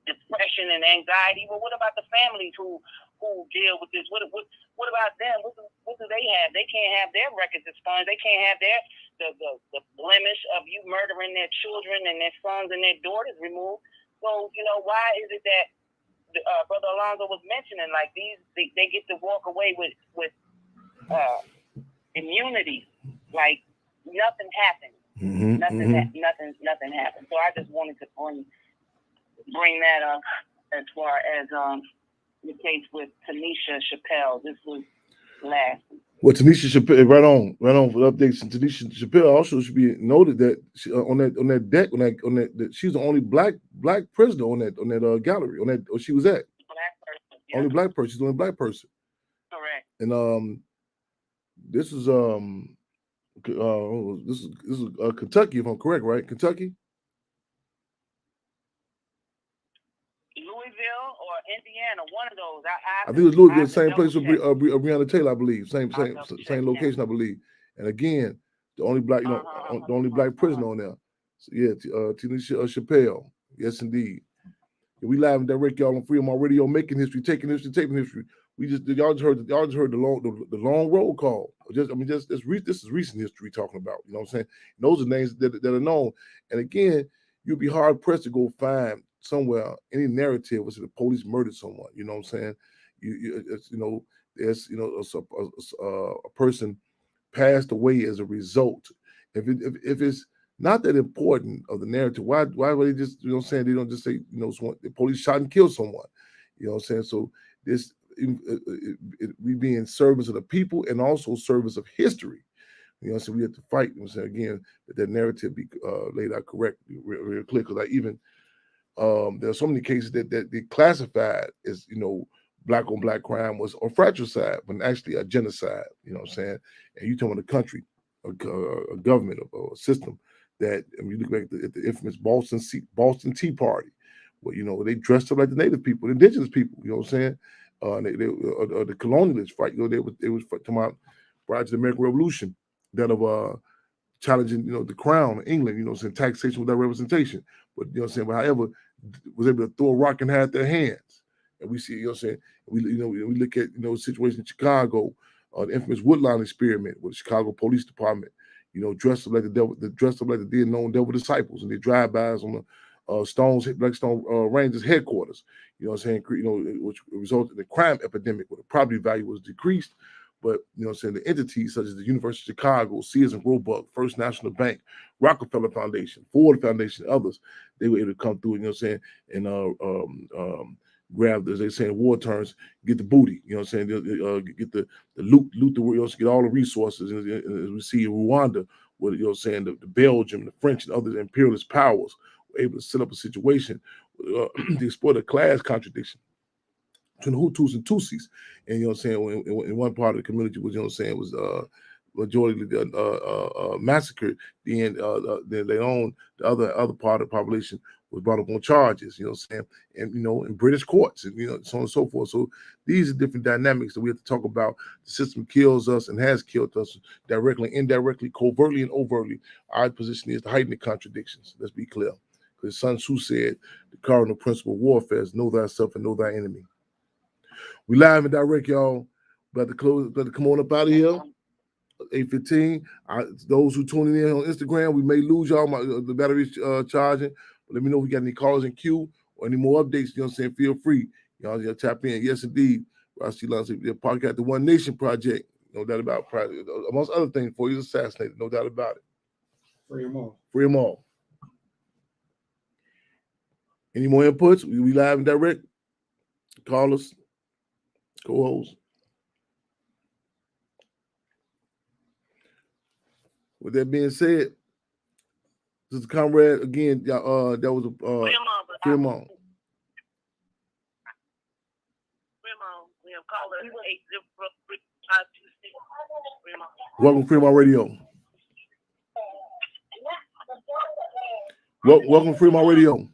depression and anxiety. Well, what about the families who deal with this? What about them? What do they have? They can't have their records expunged. They can't have the blemish of you murdering their children and their sons and their daughters removed. So, you know, why is it that Brother Alonzo was mentioning, like, they get to walk away with immunity, like nothing happened. Mm-hmm, Nothing happened. So I just wanted to bring that up as far as the case with Tanisha Chappelle. This was last week. Well, Tanisha Chappelle, right on for updates. And Tanisha Chappelle also should be noted that she, on that deck, that she's the only black prisoner on that gallery, or she was at. Black person, yeah. Only black person. She's the only black person. Correct. And this is Kentucky, if I'm correct, right? Kentucky. Louisville or Indiana, one of those. I think it was Louisville, same place with Breonna Taylor, I believe. Same location, I believe. And again, the only black, the only black prisoner on there. So, yeah, Tanisha Chappelle. Yes, indeed. We live and direct, y'all, on Freedom on Radio, making history, taking history, taping history. Y'all just heard the long roll call. This is recent history talking about. You know what I'm saying? And those are names that are known. And again, you'd be hard pressed to go find somewhere any narrative was the police murdered someone. You know what I'm saying? There's a person passed away as a result. If it's not that important of the narrative, why would they just, you know what I'm saying, they don't just say, the police shot and killed someone. You know what I'm saying? So this we be in service of the people and also service of history. You know, so we have to fight. You know what I'm saying, again, that narrative be laid out correctly, real clear. Because even there are so many cases that they classified as, black on black crime or fratricide, when actually a genocide. You know what I'm saying? And you talking about a country, a government, a system that, I mean, you look back at the infamous Boston Tea Party, where they dressed up like the native people, the indigenous people. You know what I'm saying? The colonialists fight. They was talking about prior to the American Revolution, that of challenging, the crown of England. You know what I'm saying? Taxation without representation. But you know what I'm saying? But however, was able to throw a rock and hide their hands. And we see, you know what I'm saying? We look at the situation in Chicago, the infamous Woodlawn experiment with the Chicago Police Department. Dressed up like the devil, dressed up like the then known devil disciples, and they drive-bys on the Blackstone Rangers headquarters. You know what I'm saying? Which resulted in a crime epidemic where the property value was decreased. But you know what I'm saying, the entities such as the University of Chicago, Sears and Roebuck, First National Bank, Rockefeller Foundation, Ford Foundation, others, they were able to come through, you know what I'm saying, and grab, as they say in war terms, get the booty, you know what I'm saying, get the loot the get all the resources. And as we see in Rwanda, with, you know what I'm saying, the Belgium, the French, and other imperialist powers were able to set up a situation to exploit a class contradiction between the Hutus and Tutsis. And you know what I'm saying, in one part of the community was, you know what I'm saying, was majority massacred. Then they own the other part of the population was brought up on charges, you know what I'm saying, and in British courts, and so on and so forth. So these are different dynamics that we have to talk about. The system kills us and has killed us directly, indirectly, covertly, and overtly. Our position is to heighten the contradictions. Let's be clear. Because Sun Tzu said the cardinal principle of warfare is know thyself and know thy enemy. We live and direct, y'all. About to come on up out of here. 8:15. Those who tuning in on Instagram, we may lose y'all. The battery's charging. But let me know if we got any calls in queue or any more updates. You know what I'm saying? Feel free. Y'all tap in. Yes, indeed. Rashid Lance, the podcast, the One Nation Project. No doubt about it. Amongst other things, for you assassinated. No doubt about it. Free them all. Free them all. Any more inputs? We live and direct. Call us. Co-host. With that being said, this is Comrade again. That was a free them on. Welcome, Fremont Radio. Welcome, Fremont Radio.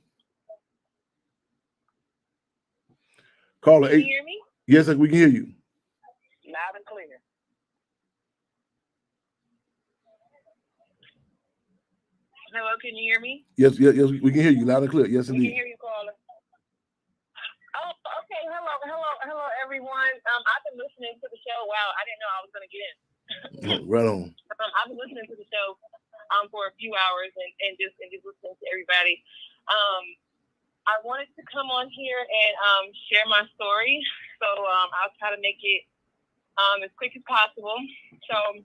Caller 8. Can you hear me? Yes, we can hear you. Loud and clear. Hello, can you hear me? Yes, we can hear you loud and clear. Yes, indeed. We can hear you, caller. Oh, okay. Hello, everyone. I've been listening to the show. Wow, I didn't know I was going to get in. Right on. I've been listening to the show for a few hours and just listening to everybody. I wanted to come on here and share my story, so I'll try to make it as quick as possible. So,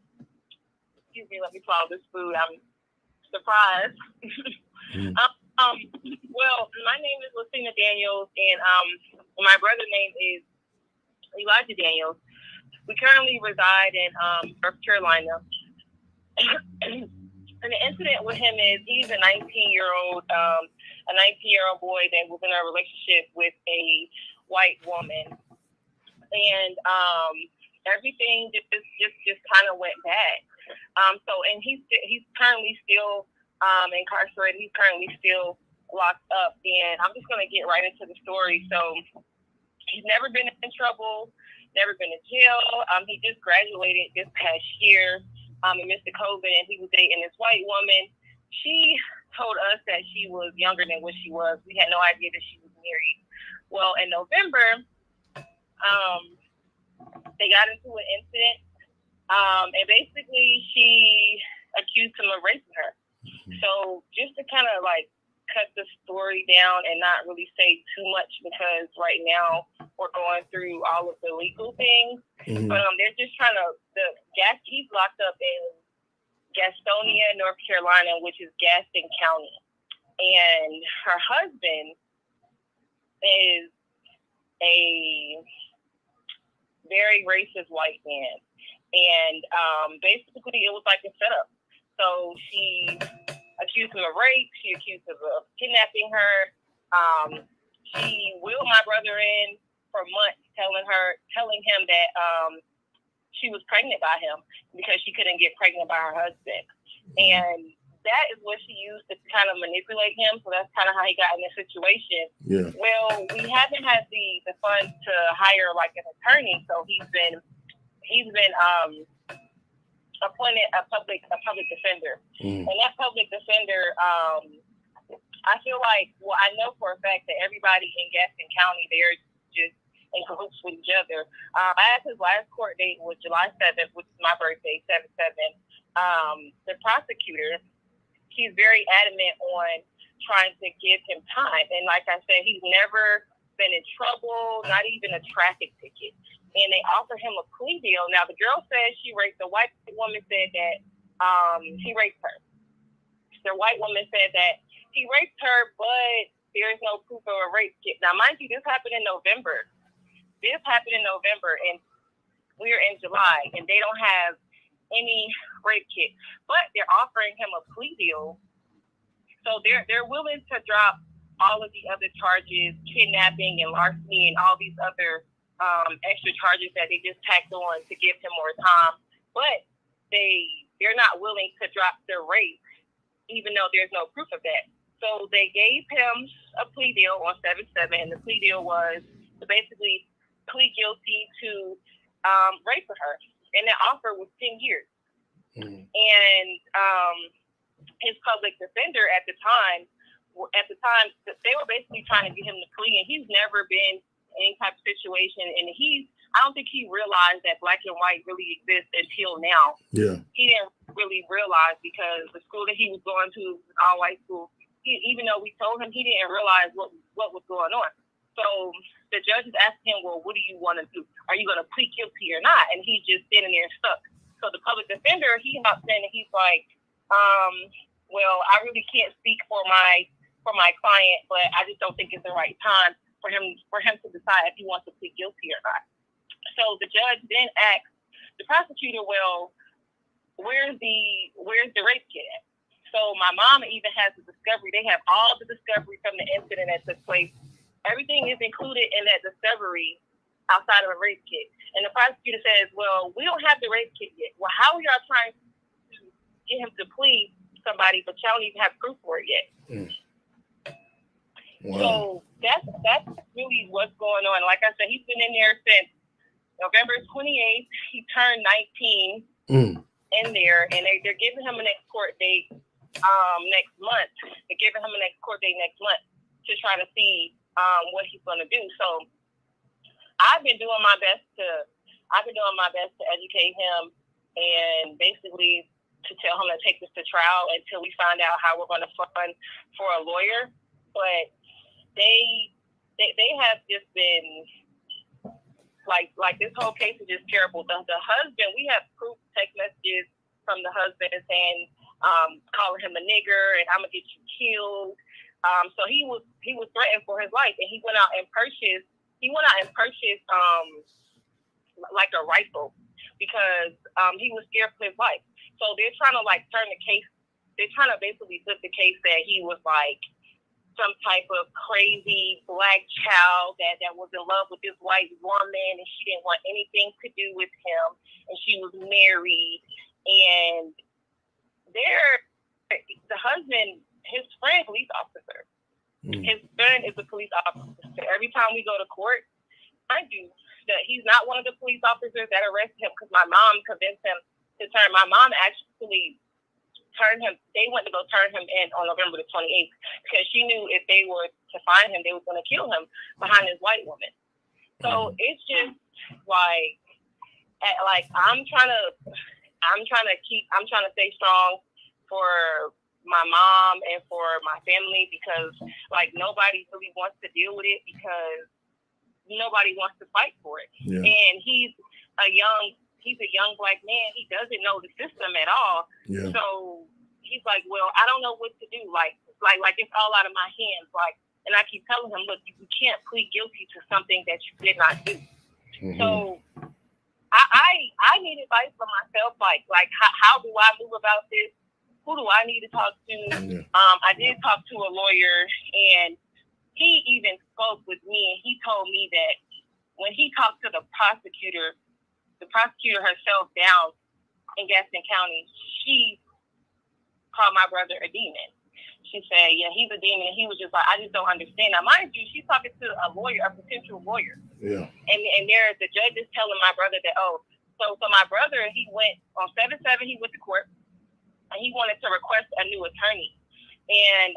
excuse me, let me swallow this food. I'm surprised. Well, my name is Lucina Daniels, and my brother's name is Elijah Daniels. We currently reside in North Carolina. And the incident with him is he's a 19-year-old boy that was in a relationship with a white woman, and everything just kind of went bad. And he's currently still incarcerated. He's currently still locked up, and I'm just gonna get right into the story. So He's never been in trouble, never been in jail. He just graduated this past year amidst the COVID, and he was dating this white woman. She told us that she was younger than what she was. We had no idea that she was married. Well, in November, they got into an incident, and basically she accused him of raping her. So just to kind of like cut the story down and not really say too much, because right now we're going through all of the legal things. But they're just trying to, he's locked up in Gastonia, North Carolina, which is Gaston County. And her husband is a very racist white man. And basically it was like a setup. So she accused him of rape. She accused him of kidnapping her. She wheeled my brother in for months, telling him that she was pregnant by him because she couldn't get pregnant by her husband. And that is what she used to kind of manipulate him. So that's kind of how he got in this situation. Yeah. Well, we haven't had the funds to hire like an attorney, so he's been appointed a public defender. And that public defender, I feel like, well, I know for a fact that everybody in Gaston County, they're just in cahoots with each other. I asked his last court date was July 7th, which is my birthday, 7/7. The prosecutor, he's very adamant on trying to give him time. And like I said, he's never been in trouble, not even a traffic ticket. And they offered him a plea deal. Now, the girl says she raped, the white woman said that he raped her. The white woman said that he raped her, but there is no proof of a rape kit. Now, mind you, this happened in November. And we're in July, and they don't have any rape kit. But they're offering him a plea deal. So they're willing to drop all of the other charges, kidnapping and larceny and all these other extra charges that they just tacked on to give him more time. But they're not willing to drop the rape, even though there's no proof of that. So they gave him a plea deal on 7/7, and the plea deal was to basically plead guilty to rape for her. And the offer was 10 years. And his public defender at the time, they were basically trying to get him to plea, and he's never been any type of situation, and I don't think he realized that black and white really exists until now. Yeah. He didn't really realize, because the school that he was going to was an all-white school. Even though we told him, he didn't realize what was going on. So the judge is asking him, well, what do you want to do? Are you going to plead guilty or not? And he's just sitting there stuck. So the public defender, he hops in and he's like, well, I really can't speak for my client, but I just don't think it's the right time for him to decide if he wants to plead guilty or not. So the judge then asks the prosecutor, well, where's the rape kit at? So my mom even has the discovery. They have all the discovery from the incident that took place. Everything is included in that discovery outside of a rape kit. And the prosecutor says, well, we don't have the rape kit yet. Well, how are y'all trying to get him to plead somebody, but y'all don't even have proof for it yet? Wow. So that's really what's going on. Like I said, he's been in there since November 28th. He turned 19 in there, and they're giving him a next court date next month. They're giving him a next court date next month to try to see what he's going to do. So I've been doing my best to educate him and basically to tell him to take this to trial until we find out how we're going to fund for a lawyer. But they have just been like this whole case is just terrible. The husband, we have proof text messages from the husband saying, calling him a nigger and I'm gonna get you killed. So he was threatened for his life, and he went out and purchased like a rifle because he was scared for his life. So they're trying to turn the case. They're trying to basically flip the case that he was some type of crazy black child that was in love with this white woman, and she didn't want anything to do with him, and she was married. And the husband, his friend, police officer. His friend is a police officer. Every time we go to court, mind you that he's not one of the police officers that arrested him because my mom convinced him to turn. My mom actually turned him. They went to go turn him in on November the 28th because she knew if they were to find him, they were going to kill him behind this white woman. So it's just like I'm trying to stay strong for my mom and for my family because like nobody really wants to deal with it because nobody wants to fight for it. Yeah. And he's a young black man. He doesn't know the system at all. Yeah. So he's like, well, I don't know what to do. Like it's all out of my hands. Like, and I keep telling him, look, you can't plead guilty to something that you did not do. Mm-hmm. So I need advice for myself. Like how do I move about this? Who do I need to talk to? Yeah. I did talk to a lawyer, and he even spoke with me, and he told me that when he talked to the prosecutor herself down in Gaston County, she called my brother a demon. She said, yeah, he's a demon. And he was just like, I just don't understand. Now, mind you, she's talking to a lawyer, a potential lawyer. Yeah. And the judge is telling my brother that, so my brother, he went on 7/7, he went to court, and he wanted to request a new attorney. And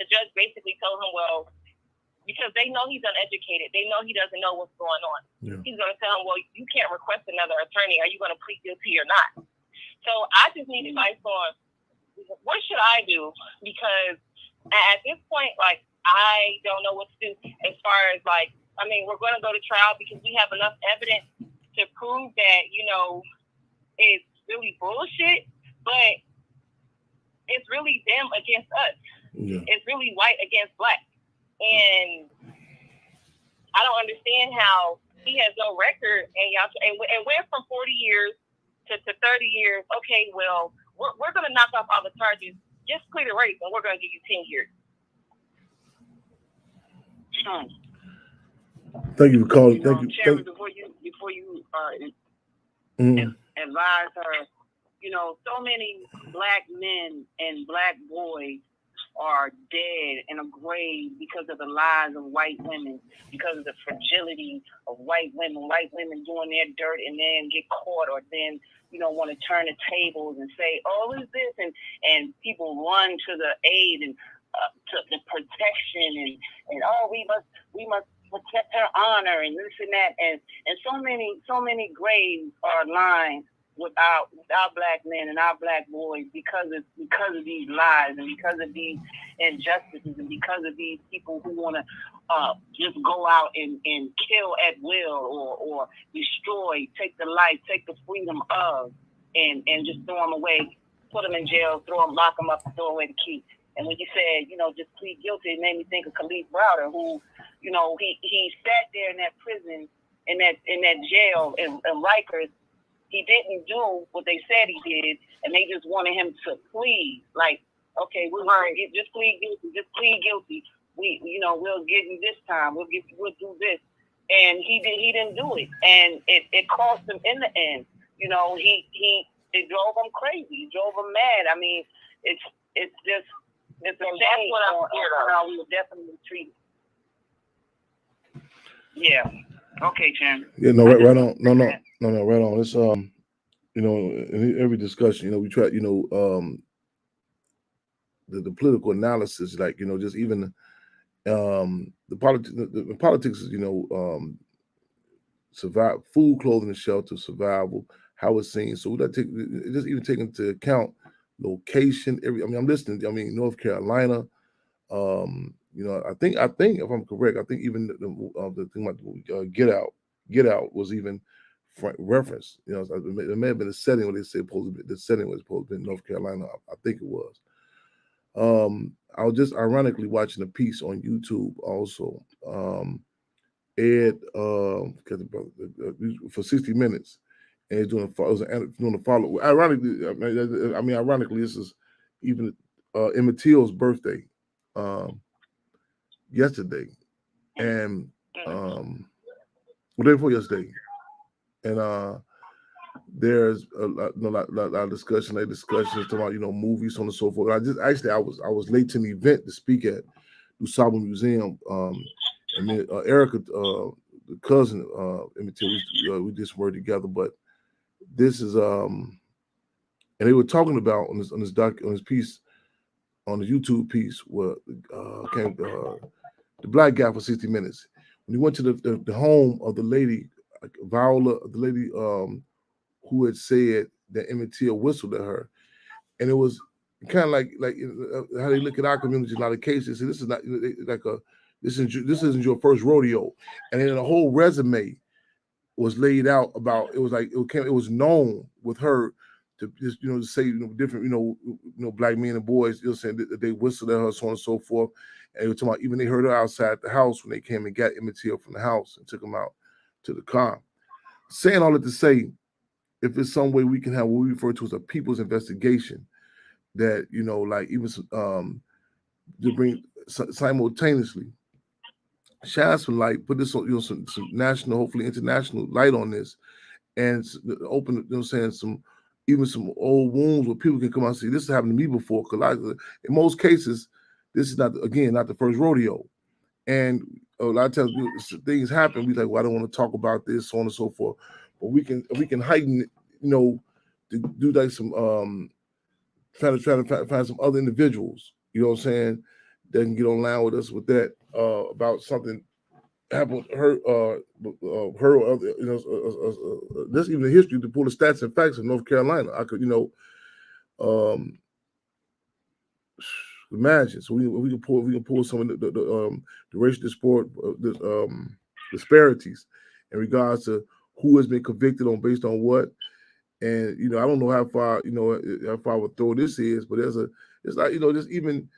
the judge basically told him, well, because they know he's uneducated, they know he doesn't know what's going on. Yeah. He's going to tell him, well, you can't request another attorney. Are you going to plead guilty or not? So I just need advice on what should I do? Because at this point, like, I don't know what to do as far as, like, I mean, we're going to go to trial because we have enough evidence to prove that, it's really bullshit, but it's really them against us. Yeah. It's really white against black. And I don't understand how he has no record and went from 40 years to 30 years. Okay, well, we're going to knock off all the charges. Just plead the rape, and we're going to give you 10 years. Thank you for calling. Thank you. Chairman, before you advise her, so many black men and black boys are dead in a grave because of the lies of white women, because of the fragility of white women doing their dirt and then get caught, or then want to turn the tables and say, oh, is this? And people run to the aid and to the protection and we must protect her honor and this and that. And so many graves are lined with our black men and our black boys because of these lies and because of these injustices and because of these people who want to just go out and kill at will or destroy, take the life, take the freedom of, and just throw them away, put them in jail, lock them up, and throw away the key. And when you said, just plead guilty, it made me think of Khalif Browder, who, he sat there in that prison, in that jail in Rikers. He didn't do what they said he did, and they just wanted him to plead. Like, okay, just plead guilty. Just plead guilty. We'll give you this time. We'll do this. And he didn't do it, and it cost him in the end. It drove him crazy. It drove him mad. I mean, it's a shame on how we were definitely treated. Yeah. Okay, Chairman. Yeah. No. Right on. No. Right on. It's in every discussion, we try. The political analysis, like just even the politics is survive, food, clothing, and shelter, survival, how it's seen. So we got to just even take into account location. I'm listening. North Carolina. I think if I'm correct, I think even the thing about Get Out was even referenced. It may have been a setting where they say the setting was supposed to be in North Carolina. I think it was. I was just ironically watching a piece on YouTube also. Ed for 60 minutes, and he's doing a follow. Ironically, this is even Emmett Till's birthday yesterday, and the day before yesterday, and there's a lot of discussions about movies, so on and so forth. I was late to an event to speak at Usaba Museum, and then Erica the cousin Emmett Till. We did some work together, but this is and they were talking about on this piece, on the YouTube piece, where the black guy for 60 Minutes, when he went to the home of the lady, Viola, the lady who had said that Emmett Till whistled at her, and it was kind of like how they look at our community in a lot of cases. This is not like this isn't your first rodeo, and then the whole resume was laid out about. It was like it was known with her to just to say different black men and boys saying that they whistled at her, so on and so forth. And they were talking about even they heard her outside the house when they came and got Emmett Till from the house and took him out to the car. Saying all that to say, if there's some way we can have what we refer to as a people's investigation, that like even to bring simultaneously shine some light, put this on some national, hopefully international light on this, and open some old wounds where people can come out and say this has happened to me before. Because in most cases, this is not the first rodeo, and a lot of times things happen. We like, well, I don't want to talk about this, so on and so forth. But we can heighten it, to do like some try to find some other individuals, what I'm saying, that can get online with us with that about something happened to her, her or other, this even the history to pull the stats and facts of North Carolina. I could, imagine. So we can pull some of the racial disparities in regards to who has been convicted on based on what. And I don't know how far how far I would throw this is, but it's like just even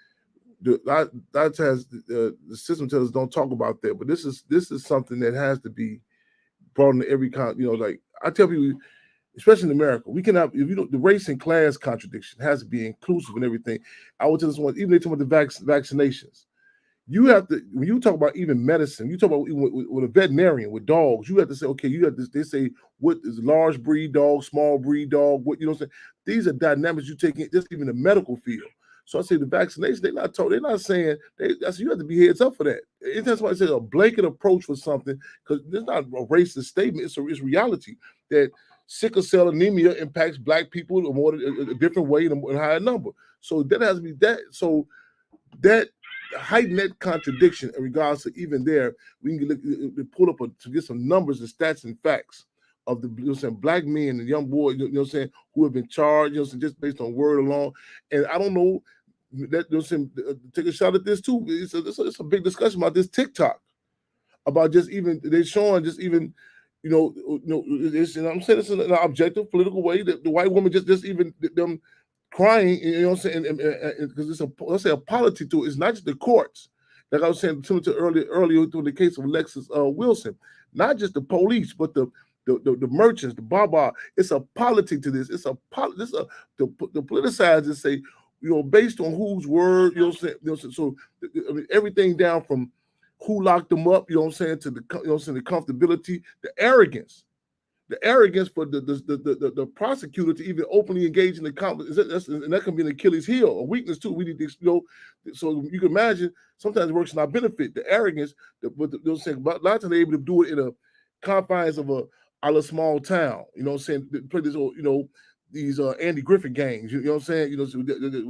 a lot of times the system tells us don't talk about that, but this is something that has to be brought into every like I tell people, especially in America, we cannot, the race and class contradiction has to be inclusive in everything. I would tell this one, even they talk about the vaccinations. You have to, when you talk about even medicine, you talk about even with a veterinarian, with dogs, you have to say, okay, you have this, they say, what is large breed dog, small breed dog, what, these are dynamics you take in, just even the medical field. So I say the vaccination, they're not saying, you have to be heads up for that. That's why I say a blanket approach for something, because it's not a racist statement, it's reality that sickle cell anemia impacts black people a different way and a higher number. So that has to be that. So that heighten that contradiction in regards to even there, we can pull up to get some numbers and stats and facts of the black men and young boys, who have been charged, just based on word alone. And I don't know that take a shot at this too. It's a big discussion about this TikTok, about just even they're showing just even. I'm saying it's in an objective political way that the white woman just even them crying, what I'm saying, because it's let's say a politics to it. It's not just the courts. Like I was saying to earlier through the case of Alexis Wilson, not just the police, but the merchants, the baba. It's a politics to this. It's to politicize and say, based on whose word, so everything down from who locked them up, to the the comfortability, the arrogance for the prosecutor to even openly engage in the conversation, and that can be an Achilles heel, a weakness too. We need to, so you can imagine sometimes it works in our benefit. The arrogance, but a lot of times they're able to do it in a confines of a small town. Play this, these Andy Griffin gangs. You know what I'm saying?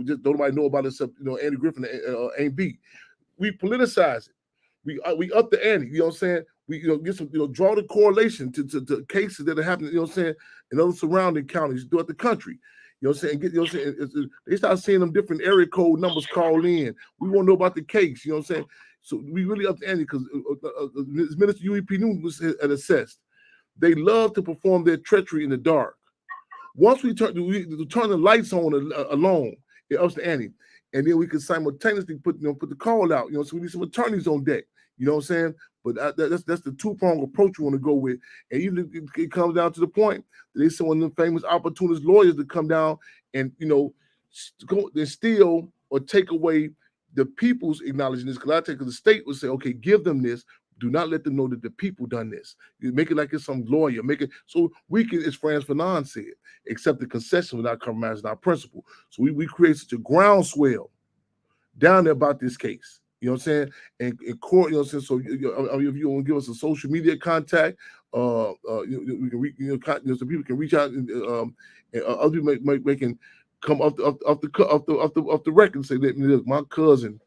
Just don't nobody know about it except Andy Griffin ain't beat. We politicize it. We up the ante, you know what I'm saying? We get some, draw the correlation to cases that are happening, in other surrounding counties throughout the country. You know what I'm saying? They start seeing them different area code numbers call in. We want to know about the case, you know what I'm saying? So we really up the ante because as Minister UEP News had assessed, they love to perform their treachery in the dark. Once we turn the lights on alone, it ups the ante. And then we can simultaneously put the call out, so we need some attorneys on deck, you know what I'm saying? But that's the two-pronged approach we want to go with. And even if it comes down to the point that they send one of the famous opportunist lawyers to come down and, they steal or take away the people's acknowledging this. Because the state would say, okay, give them this. Do not let them know that the people done this. You make it like it's some lawyer. Make it so we can, as Franz Fanon said, accept the concession without compromising our principle. So we create such a groundswell down there about this case. You know what I'm saying? And court, you know what I'm saying? So if you want to give us a social media contact, we can so people can reach out and other people can come off the record and say, look, my cousin,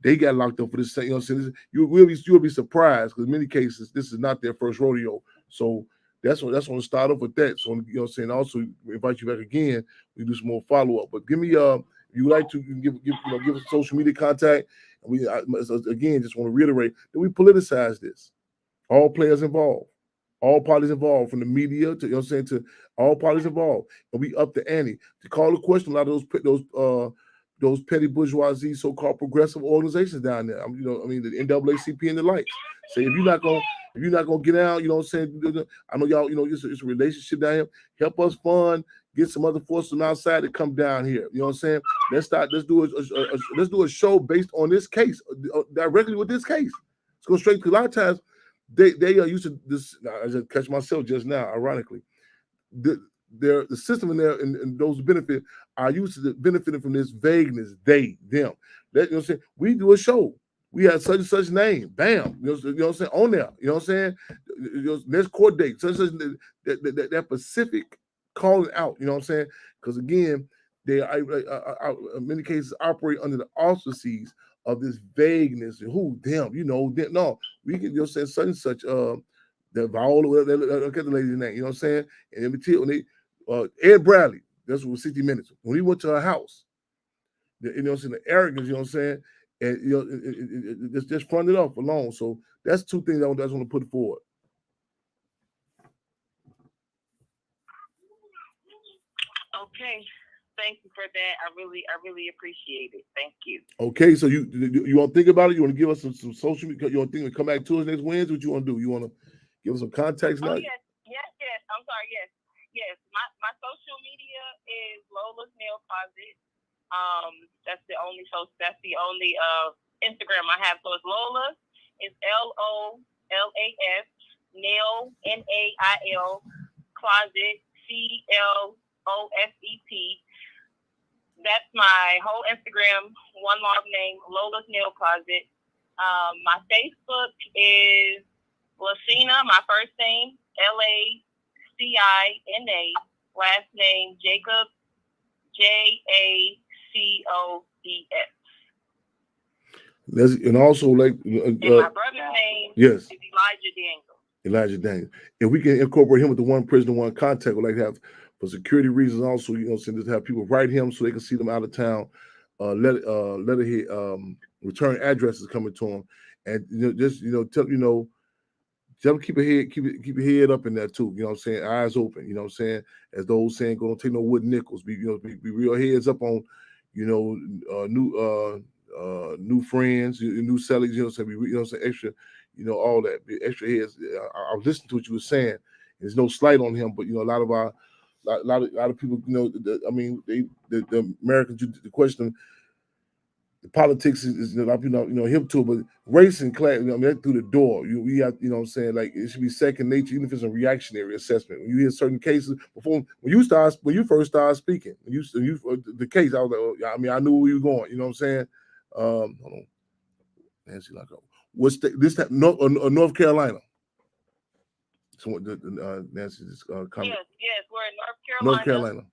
they got locked up for this thing. You know what I'm saying? You'll be surprised because in many cases this is not their first rodeo. So that's when to start off with that. So you know what I'm saying. Also invite you back again. We do some more follow up. But give me if you would like to, you can give us a social media contact. And again just want to reiterate that we politicize this. All players involved, all parties involved, from the media to, you know what I'm saying, to all parties involved, and we up the ante to call the question. A lot of those petty bourgeoisie, so-called progressive organizations down there. The NAACP and the likes. Say if you're not gonna get out, you know what I'm saying. I know y'all, it's a relationship down here. Help us fund. Get some other forces from outside to come down here. You know what I'm saying? Let's do a show based on this case, directly with this case. Let's go straight to a lot of times. They are used to this. I just catch myself just now, ironically. The system in there and those benefit are used to benefiting from this vagueness, them. You know what I'm saying? We do a show. We have such and such name. Bam. You know what I'm saying? On there. You know what I'm saying? Next court date. Such that specific calling out. You know what I'm saying? Because again, they in many cases operate under the auspices of this vagueness and them. No, we can just say such and such. That Viola, look at the lady's name. You know what I'm saying? And when Ed Bradley, that's what was 60 Minutes. When he went to her house, you know what I'm saying? The arrogance, you know what I'm saying? And it just fronted off alone. So that's two things I want to put forward. Okay. Thank you for that. I really appreciate it. Thank you. Okay, so you want to think about it? You want to give us some social media? You want to think and come back to us next Wednesday? What you want to do? You want to give us some context now? Yes. I'm sorry. Yes. My social media is Lola's Nail Closet. That's the only Instagram I have. So it's Lola. It's LOLAS Nail NAIL Closet CLOSET. That's my whole Instagram, one long name, Lola's Nail Closet. My Facebook is Lacina, my first name, LACINA, last name Jacob, JACOBS. And also and my brother's name is Elijah Daniels. If we can incorporate him with the one prisoner, one contact, we'd like to have, for security reasons, also, you know, just have people write him so they can see them out of town. Letterhead, return addresses coming to him, and tell them keep your head up in there too. You know what I'm saying? Eyes open. You know what I'm saying? As those saying, go don't take no wood nickels. Be real heads up on, new friends, new sellers. You know what I'm saying? Extra, all that. Be extra heads. I was listening to what you were saying. There's no slight on him, but a lot of people, the Americans, the question, the politics is a lot of people, him too, but race and class, that's through the door. We have, what I'm saying, like it should be second nature, even if it's a reactionary assessment. When you hear certain cases before, when you first started speaking, the case, I was like, I knew where you were going. You know what I'm saying? Hold on, Nancy, what's North Carolina? So Nancy's comment. Yes, we're in North Carolina.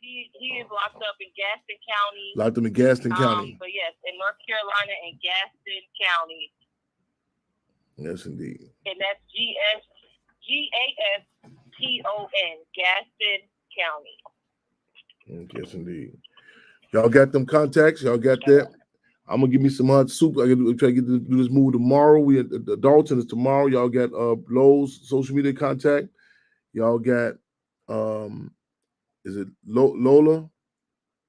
He is locked up in Gaston County. Locked up in Gaston County. But yes, in North Carolina and Gaston County. Yes, indeed. And that's GASTON, Gaston County. Yes, indeed. Y'all got them contacts? Y'all got that? I'm gonna give me some hot soup. I gotta try to do this move tomorrow. We at the Dalton is tomorrow. Y'all got Lowe's social media contact. Y'all got is it Lola?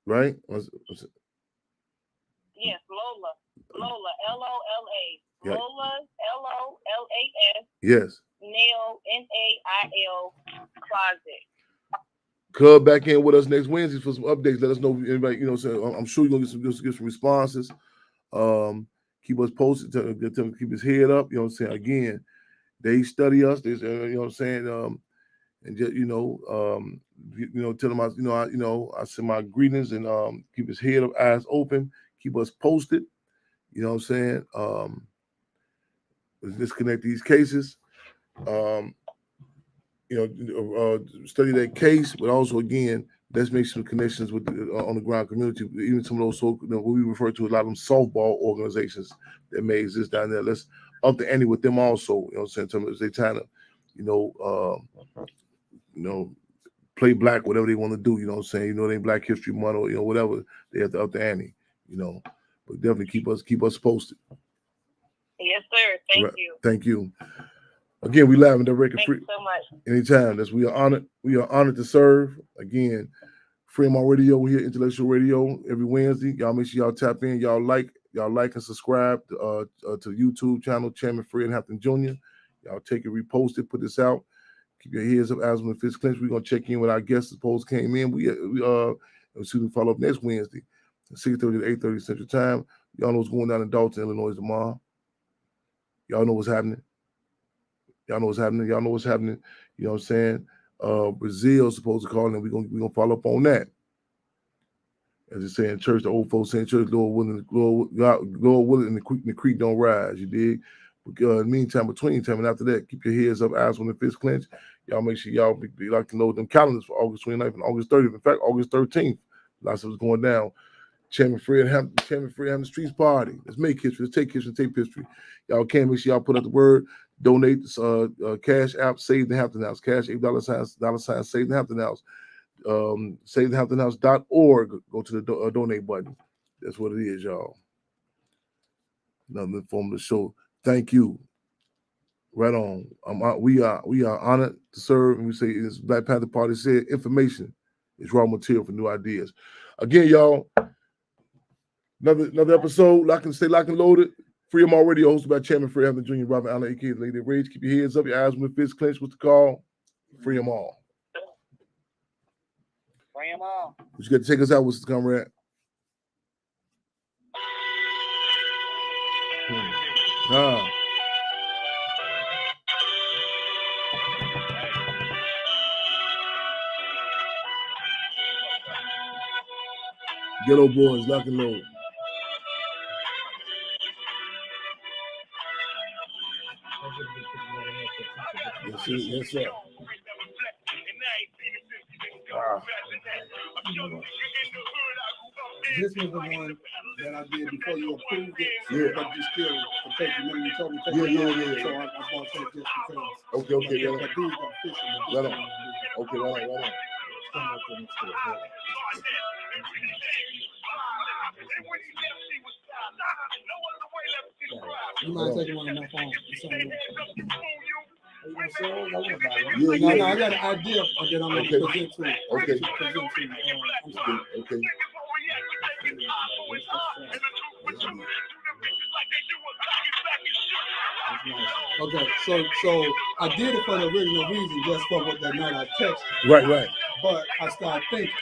Right? What's it? Yes, Lola. LOLA. Yeah. Lola LOLAS. Yes. Nail NAIL Closet. Club back in with us next Wednesday for some updates. Let us know if anybody, I'm sure you're gonna get some responses. Keep us posted. Tell him keep his head up. You know what I'm saying? Again, they study us. They, you know what I'm saying? And just tell him I send my greetings and keep his head up, eyes open. Keep us posted. You know what I'm saying? Let's disconnect these cases. Study that case, but also again, let's make some connections with the on the ground community. Even some of those what we refer to a lot of them softball organizations that may exist down there. Let's up the ante with them also. You know what I'm saying? They trying to, play black, whatever they want to do. You know what I'm saying? They ain't Black History Month or whatever. They have to up the ante. But definitely keep us posted. Yes, sir. Thank you. Thank you. Again, we live in the record. Thank you so much. Anytime. We are honored. We are honored to serve. Again, Fremont Radio. We're here, Intellectual Radio, every Wednesday. Y'all make sure y'all tap in. Y'all like and subscribe to YouTube channel, Chairman Fred Hampton Jr. Y'all take it, repost it, put this out. Keep your heads up as when the fist clenched. We're gonna check in with our guests as opposed came in. We follow up next Wednesday, 6:30 to 8:30 Central Time. Y'all know what's going down in Dalton, Illinois tomorrow. Y'all know what's happening. You know what I'm saying? Brazil's supposed to call, and we're gonna follow up on that. As they say in church, the old folks say in church, Lord willing, and the creek don't rise. You dig? But in the meantime, between time and after that, keep your heads up, eyes on the fist clenched. Y'all make sure y'all be like to load them calendars for August 29th and August 30th. In fact, August 13th, lots of us going down. Chairman Fred Hampton Streets Party. Let's make history. Let's take history, take history. Y'all can make sure y'all put out the word. Donate. Cash app. Save the Hampton House. Cash $8 Save the Hampton House. SaveTheHamptonHouse.org. Go to the donate button. That's what it is, y'all. Another informative show. Thank you. Right on. We are honored to serve, and we say, as Black Panther Party said, information is raw material for new ideas. Again, y'all. Another episode. Stay locked and loaded. Freedom Radio, hosted by Chairman Fred Hampton Jr. Robert Allen, aka Lady Rage. Keep your heads up, your eyes on the fist clenched. What's the call? Free them all. Free them all. What you got to take us out with, comrade? Ghetto Boys, lock and load. Yes, sir. Wow. This was the one that I did before you approved it. Yeah. But you still take it. Remember you told me to take Yeah. So I bought that just because. Okay. But these are official. Right on. Okay, right on. You mind taking one of my phone? No, I got an idea that I'm going to present to you. Okay. Okay, so I did it for the original reason, just for what that night I texted. Right. But I started thinking,